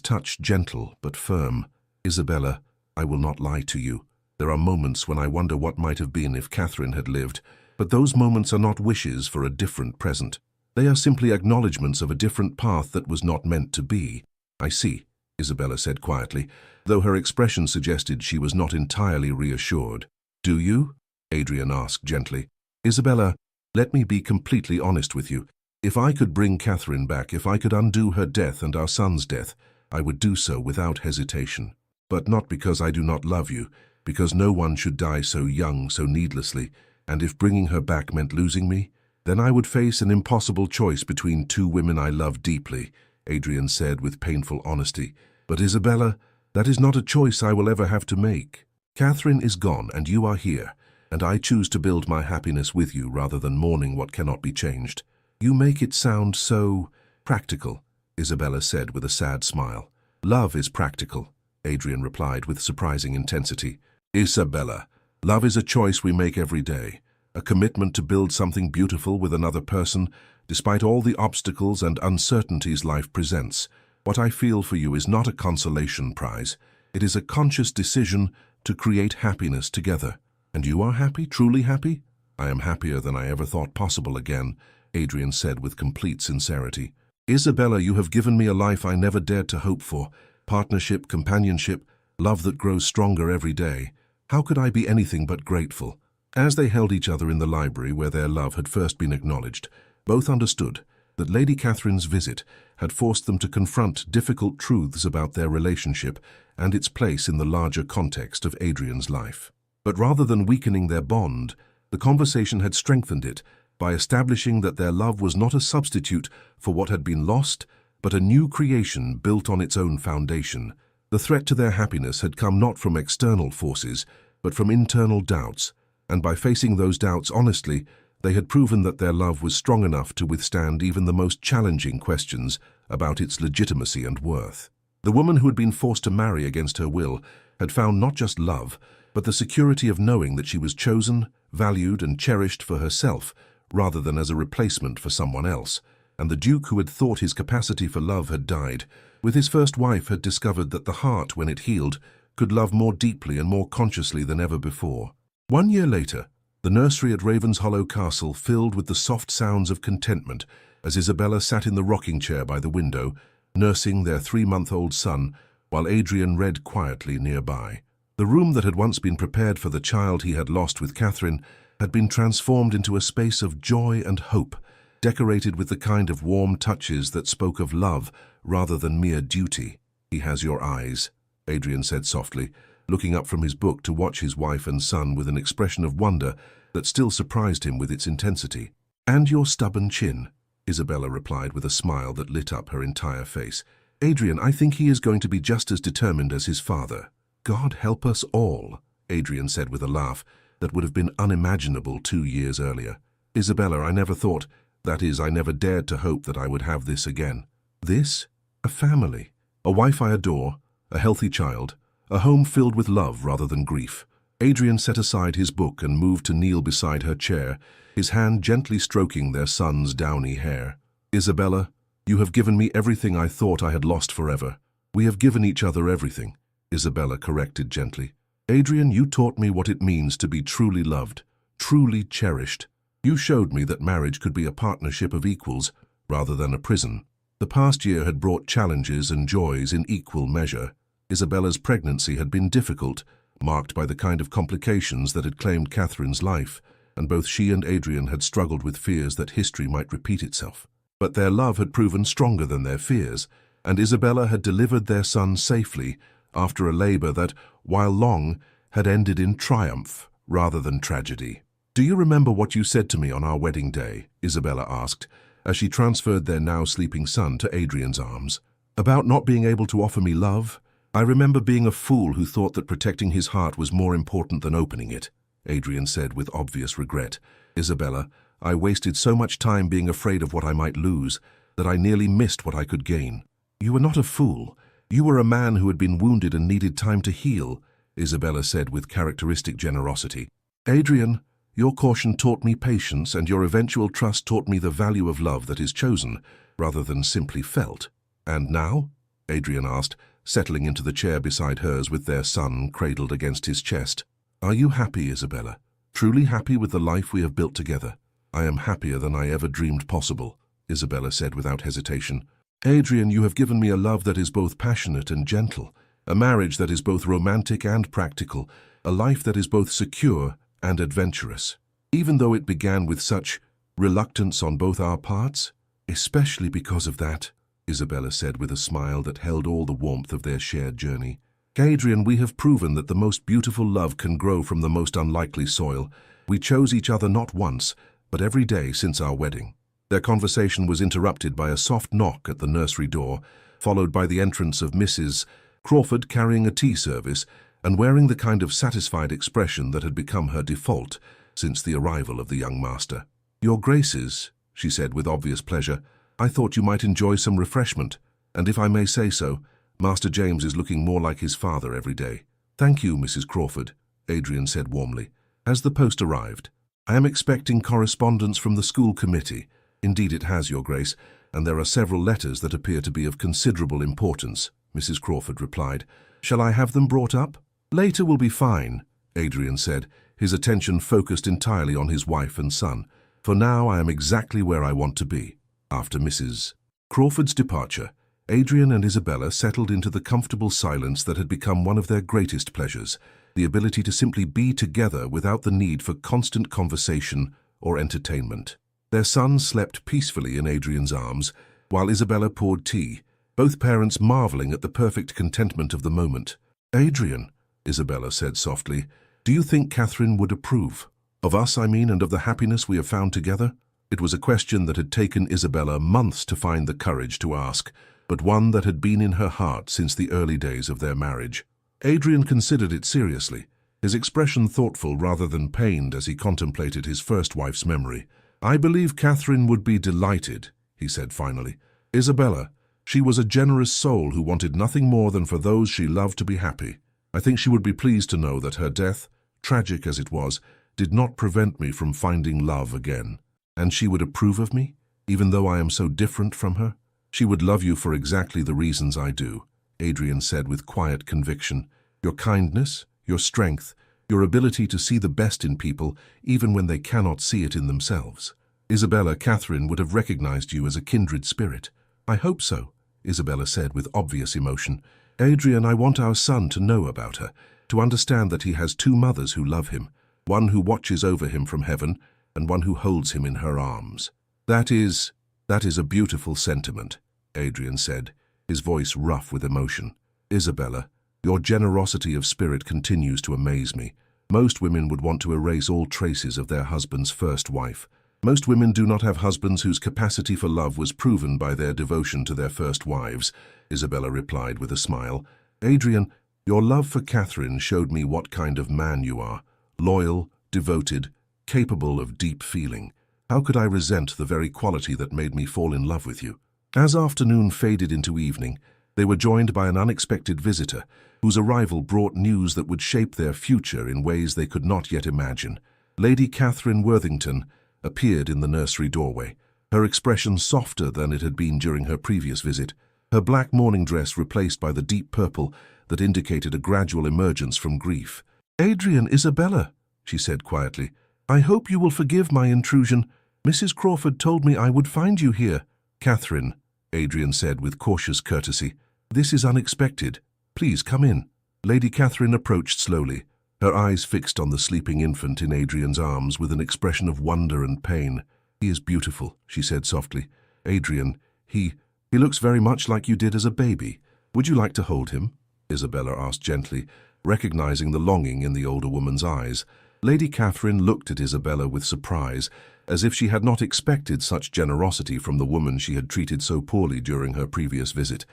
S1: touch gentle but firm. Isabella, I will not lie to you. There are moments when I wonder what might have been if Catherine had lived, But those moments are not wishes for a different present. They are simply acknowledgements of a different path that was not meant to be. I see, Isabella said quietly, though her expression suggested she was not entirely reassured. Do you? Adrian asked gently. Isabella, let me be completely honest with you. If I could bring Catherine back, if I could undo her death and our son's death, I would do so without hesitation. But not because I do not love you, because no one should die so young, so needlessly, and if bringing her back meant losing me, then I would face an impossible choice between two women I love deeply, Adrian said with painful honesty. But Isabella, that is not a choice I will ever have to make. Catherine is gone and you are here, and I choose to build my happiness with you rather than mourning what cannot be changed. You make it sound so practical, Isabella said with a sad smile. Love is practical, Adrian replied with surprising intensity. Isabella, love is a choice we make every day, a commitment to build something beautiful with another person, despite all the obstacles and uncertainties life presents. What I feel for you is not a consolation prize. It is a conscious decision to create happiness together. And you are happy, truly happy? I am happier than I ever thought possible again, Adrian said with complete sincerity. Isabella, you have given me a life I never dared to hope for. Partnership, companionship, love that grows stronger every day. How could I be anything but grateful? As they held each other in the library where their love had first been acknowledged, both understood that Lady Catherine's visit had forced them to confront difficult truths about their relationship and its place in the larger context of Adrian's life. But rather than weakening their bond, the conversation had strengthened it by establishing that their love was not a substitute for what had been lost, but a new creation built on its own foundation. The threat to their happiness had come not from external forces, but from internal doubts, and by facing those doubts honestly, they had proven that their love was strong enough to withstand even the most challenging questions about its legitimacy and worth. The woman who had been forced to marry against her will had found not just love, but the security of knowing that she was chosen, valued, and cherished for herself, rather than as a replacement for someone else. And the Duke, who had thought his capacity for love had died, with his first wife had discovered that the heart, when it healed, could love more deeply and more consciously than ever before. 1 year later, the nursery at Ravenshollow Castle filled with the soft sounds of contentment as Isabella sat in the rocking chair by the window, nursing their 3-month-old son, while Adrian read quietly nearby. The room that had once been prepared for the child he had lost with Catherine had been transformed into a space of joy and hope, decorated with the kind of warm touches that spoke of love rather than mere duty. He has your eyes, Adrian said softly, looking up from his book to watch his wife and son with an expression of wonder that still surprised him with its intensity. And your stubborn chin, Isabella replied with a smile that lit up her entire face. Adrian, I think he is going to be just as determined as his father. God help us all, Adrian said with a laugh that would have been unimaginable 2 years earlier. Isabella, I never thought, that is, I never dared to hope that I would have this again. This? A family. A wife I adore, a healthy child, a home filled with love rather than grief. Adrian set aside his book and moved to kneel beside her chair, his hand gently stroking their son's downy hair. Isabella, you have given me everything I thought I had lost forever. We have given each other everything, Isabella corrected gently. Adrian, you taught me what it means to be truly loved, truly cherished. You showed me that marriage could be a partnership of equals rather than a prison. The past year had brought challenges and joys in equal measure. Isabella's pregnancy had been difficult, marked by the kind of complications that had claimed Catherine's life, and both she and Adrian had struggled with fears that history might repeat itself. But their love had proven stronger than their fears, and Isabella had delivered their son safely after a labor that, while long, had ended in triumph rather than tragedy. Do you remember what you said to me on our wedding day? Isabella asked, as she transferred their now sleeping son to Adrian's arms. About not being able to offer me love? I remember being a fool who thought that protecting his heart was more important than opening it, Adrian said with obvious regret. Isabella, I wasted so much time being afraid of what I might lose that I nearly missed what I could gain. You were not a fool. You were a man who had been wounded and needed time to heal, Isabella said with characteristic generosity. Adrian, your caution taught me patience, and your eventual trust taught me the value of love that is chosen, rather than simply felt. And now? Adrian asked, settling into the chair beside hers with their son cradled against his chest. Are you happy, Isabella? Truly happy with the life we have built together. I am happier than I ever dreamed possible, Isabella said without hesitation. Adrian, you have given me a love that is both passionate and gentle, a marriage that is both romantic and practical, a life that is both secure and adventurous. Even though it began with such reluctance on both our parts, especially because of that, Isabella said with a smile that held all the warmth of their shared journey. Adrian, we have proven that the most beautiful love can grow from the most unlikely soil. We chose each other not once, but every day since our wedding. Their conversation was interrupted by a soft knock at the nursery door, followed by the entrance of Mrs. Crawford carrying a tea service and wearing the kind of satisfied expression that had become her default since the arrival of the young master. "Your Graces," she said with obvious pleasure, "I thought you might enjoy some refreshment, and if I may say so, Master James is looking more like his father every day." "Thank you, Mrs. Crawford," Adrian said warmly. "Has the post arrived?" "I am expecting correspondence from the school committee." "Indeed it has, Your Grace, and there are several letters that appear to be of considerable importance," Mrs. Crawford replied. "Shall I have them brought up?" "Later will be fine," Adrian said, his attention focused entirely on his wife and son. "For now I am exactly where I want to be." After Mrs. Crawford's departure, Adrian and Isabella settled into the comfortable silence that had become one of their greatest pleasures, the ability to simply be together without the need for constant conversation or entertainment. Their son slept peacefully in Adrian's arms, while Isabella poured tea, both parents marveling at the perfect contentment of the moment. "Adrian," Isabella said softly, "do you think Catherine would approve? Of us, I mean, and of the happiness we have found together?" It was a question that had taken Isabella months to find the courage to ask, but one that had been in her heart since the early days of their marriage. Adrian considered it seriously, his expression thoughtful rather than pained as he contemplated his first wife's memory. "I believe Catherine would be delighted," he said finally. "Isabella, she was a generous soul who wanted nothing more than for those she loved to be happy. I think she would be pleased to know that her death, tragic as it was, did not prevent me from finding love again. And she would approve of me, even though I am so different from her? She would love you for exactly the reasons I do," Adrian said with quiet conviction. "Your kindness, your strength, your ability to see the best in people even when they cannot see it in themselves. Isabella, Catherine would have recognized you as a kindred spirit." "I hope so," Isabella said with obvious emotion. "Adrian, I want our son to know about her, to understand that he has two mothers who love him, one who watches over him from heaven and one who holds him in her arms." That is a beautiful sentiment," Adrian said, his voice rough with emotion. "Isabella, your generosity of spirit continues to amaze me. Most women would want to erase all traces of their husband's first wife. Most women do not have husbands whose capacity for love was proven by their devotion to their first wives," Isabella replied with a smile. "Adrian, your love for Catherine showed me what kind of man you are. Loyal, devoted, capable of deep feeling. How could I resent the very quality that made me fall in love with you?" As afternoon faded into evening, they were joined by an unexpected visitor, whose arrival brought news that would shape their future in ways they could not yet imagine. Lady Catherine Worthington appeared in the nursery doorway, her expression softer than it had been during her previous visit, her black mourning dress replaced by the deep purple that indicated a gradual emergence from grief. "Adrian, Isabella," she said quietly, "I hope you will forgive my intrusion. Mrs. Crawford told me I would find you here." "Catherine," Adrian said with cautious courtesy, "this is unexpected. Please come in." Lady Catherine approached slowly, her eyes fixed on the sleeping infant in Adrian's arms with an expression of wonder and pain. "He is beautiful," she said softly. "Adrian, he looks very much like you did as a baby. Would you like to hold him?" Isabella asked gently, recognizing the longing in the older woman's eyes. Lady Catherine looked at Isabella with surprise, as if she had not expected such generosity from the woman she had treated so poorly during her previous visit.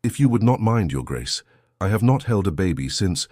S1: If you would not mind, Your Grace, I have not held a baby since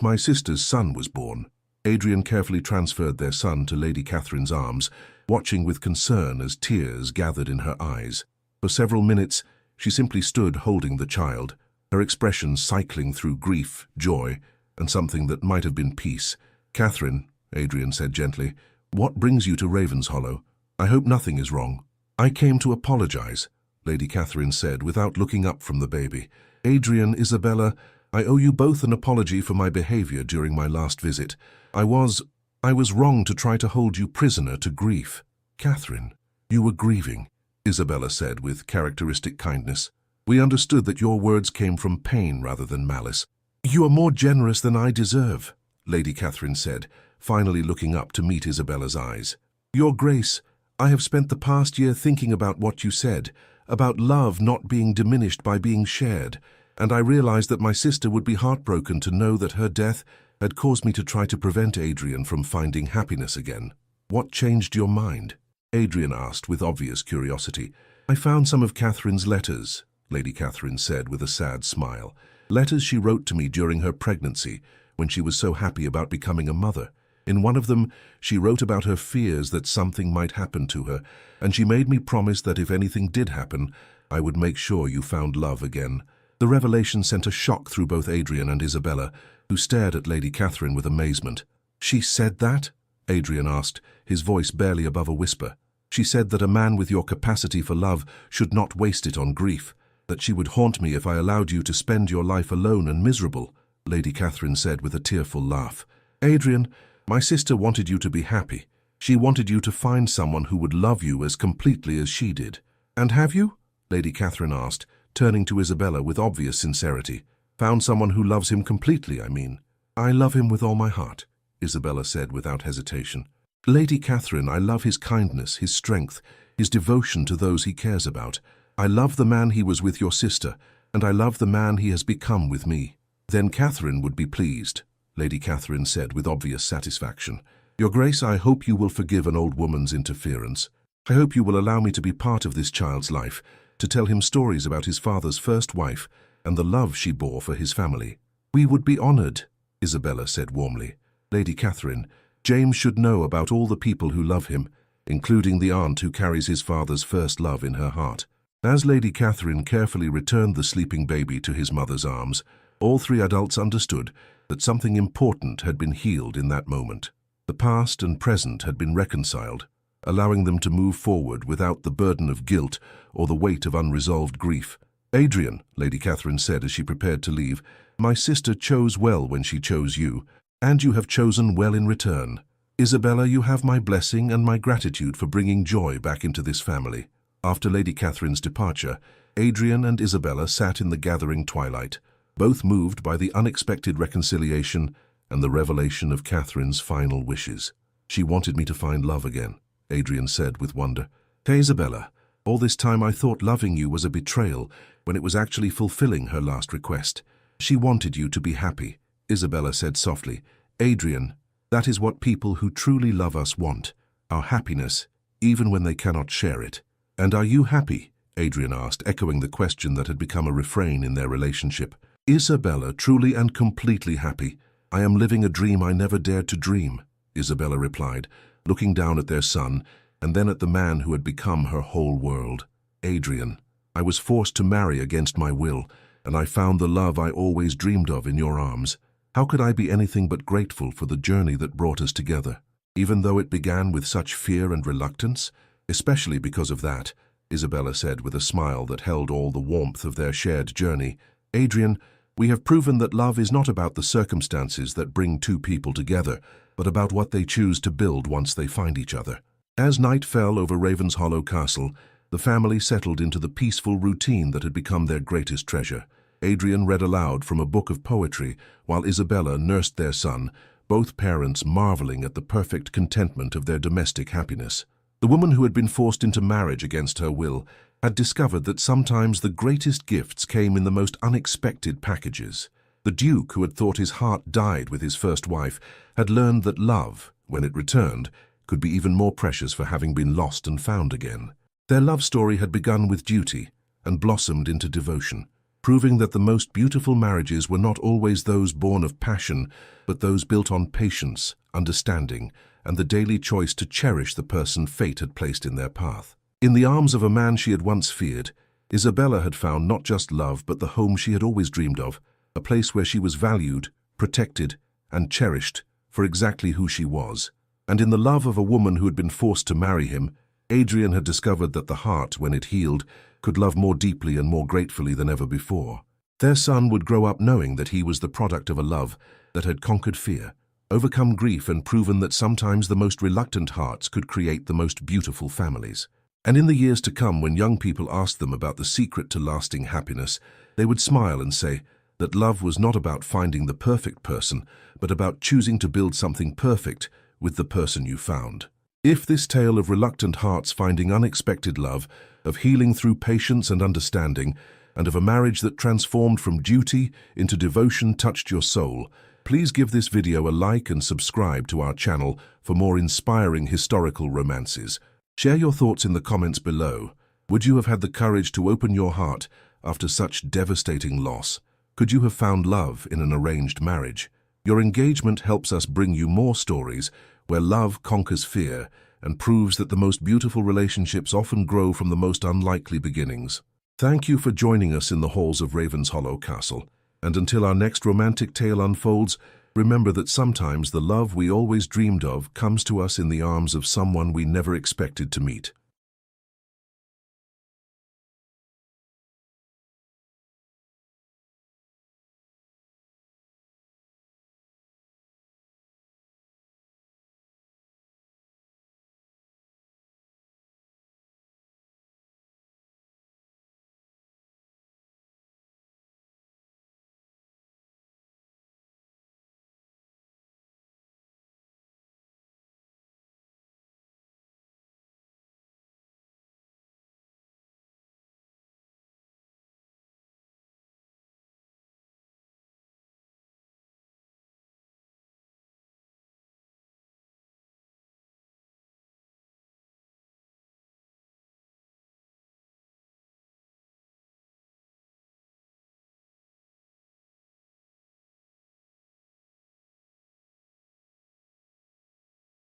S1: my sister's son was born." Adrian carefully transferred their son to Lady Catherine's arms, watching with concern as tears gathered in her eyes. For several minutes, she simply stood holding the child, her expression cycling through grief, joy, and something that might have been peace. "Catherine," Adrian said gently, "what brings you to Ravenshollow? I hope nothing is wrong." "I came to apologize," Lady Catherine said without looking up from the baby. "Adrian, Isabella, I owe you both an apology for my behavior during my last visit. I was I was wrong to try to hold you prisoner to grief. Catherine, you were grieving, Isabella said with characteristic kindness. We understood that your words came from pain rather than malice. You are more generous than I deserve, Lady Catherine said, finally looking up to meet Isabella's eyes. Your Grace, I have spent the past year thinking about what you said, about love not being diminished by being shared, and I realized that my sister would be heartbroken to know that her death had caused me to try to prevent Adrian from finding happiness again. What changed your mind? Adrian asked with obvious curiosity. I found some of Catherine's letters, Lady Catherine said with a sad smile. Letters she wrote to me during her pregnancy, when she was so happy about becoming a mother. In one of them, she wrote about her fears that something might happen to her, and she made me promise that if anything did happen, I would make sure you found love again. The revelation sent a shock through both Adrian and Isabella, who stared at Lady Catherine with amazement. She said that? Adrian asked, his voice barely above a whisper. She said that a man with your capacity for love should not waste it on grief, that she would haunt me if I allowed you to spend your life alone and miserable, Lady Catherine said with a tearful laugh. Adrian, my sister wanted you to be happy. She wanted you to find someone who would love you as completely as she did. And have you? Lady Catherine asked, turning to Isabella with obvious sincerity. Found someone who loves him completely, I mean. I love him with all my heart, Isabella said without hesitation. Lady Catherine, I love his kindness, his strength, his devotion to those he cares about. I love the man he was with your sister, and I love the man he has become with me. Then Catherine would be pleased, Lady Catherine said with obvious satisfaction. Your Grace, I hope you will forgive an old woman's interference. I hope you will allow me to be part of this child's life, to tell him stories about his father's first wife and the love she bore for his family. We would be honored, Isabella said warmly. Lady Catherine, James should know about all the people who love him, including the aunt who carries his father's first love in her heart. As Lady Catherine carefully returned the sleeping baby to his mother's arms, all three adults understood that something important had been healed in that moment. The past and present had been reconciled, allowing them to move forward without the burden of guilt or the weight of unresolved grief. Adrian, Lady Catherine said as she prepared to leave, my sister chose well when she chose you, and you have chosen well in return. Isabella, you have my blessing and my gratitude for bringing joy back into this family. After Lady Catherine's departure, Adrian and Isabella sat in the gathering twilight, both moved by the unexpected reconciliation and the revelation of Catherine's final wishes. She wanted me to find love again, Adrian said with wonder. Hey, Isabella, all this time I thought loving you was a betrayal when it was actually fulfilling her last request. She wanted you to be happy, Isabella said softly. Adrian, that is what people who truly love us want, our happiness, even when they cannot share it. And are you happy? Adrian asked, echoing the question that had become a refrain in their relationship. Isabella, truly and completely happy. I am living a dream I never dared to dream, Isabella replied, looking down at their son and then at the man who had become her whole world. Adrian, I was forced to marry against my will, and I found the love I always dreamed of in your arms. How could I be anything but grateful for the journey that brought us together, even though it began with such fear and reluctance? Especially because of that, Isabella said with a smile that held all the warmth of their shared journey. Adrian, we have proven that love is not about the circumstances that bring two people together, but about what they choose to build once they find each other. As night fell over Ravenshollow Castle, the family settled into the peaceful routine that had become their greatest treasure. Adrian read aloud from a book of poetry, while Isabella nursed their son, both parents marveling at the perfect contentment of their domestic happiness. The woman who had been forced into marriage against her will had discovered that sometimes the greatest gifts came in the most unexpected packages. The Duke, who had thought his heart died with his first wife, had learned that love, when it returned, could be even more precious for having been lost and found again. Their love story had begun with duty and blossomed into devotion, proving that the most beautiful marriages were not always those born of passion, but those built on patience, understanding, and the daily choice to cherish the person fate had placed in their path. In the arms of a man she had once feared, Isabella had found not just love but the home she had always dreamed of, a place where she was valued, protected, and cherished for exactly who she was. And in the love of a woman who had been forced to marry him, Adrian had discovered that the heart, when it healed, could love more deeply and more gratefully than ever before. Their son would grow up knowing that he was the product of a love that had conquered fear, overcome grief and proven that sometimes the most reluctant hearts could create the most beautiful families. And in the years to come, when young people asked them about the secret to lasting happiness, they would smile and say that love was not about finding the perfect person, but about choosing to build something perfect with the person you found. If this tale of reluctant hearts finding unexpected love, of healing through patience and understanding, and of a marriage that transformed from duty into devotion touched your soul, please give this video a like and subscribe to our channel for more inspiring historical romances. Share your thoughts in the comments below. Would you have had the courage to open your heart after such devastating loss? Could you have found love in an arranged marriage? Your engagement helps us bring you more stories where love conquers fear and proves that the most beautiful relationships often grow from the most unlikely beginnings. Thank you for joining us in the halls of Ravenshollow Castle. And until our next romantic tale unfolds, remember that sometimes the love we always dreamed of comes to us in the arms of someone we never expected to meet.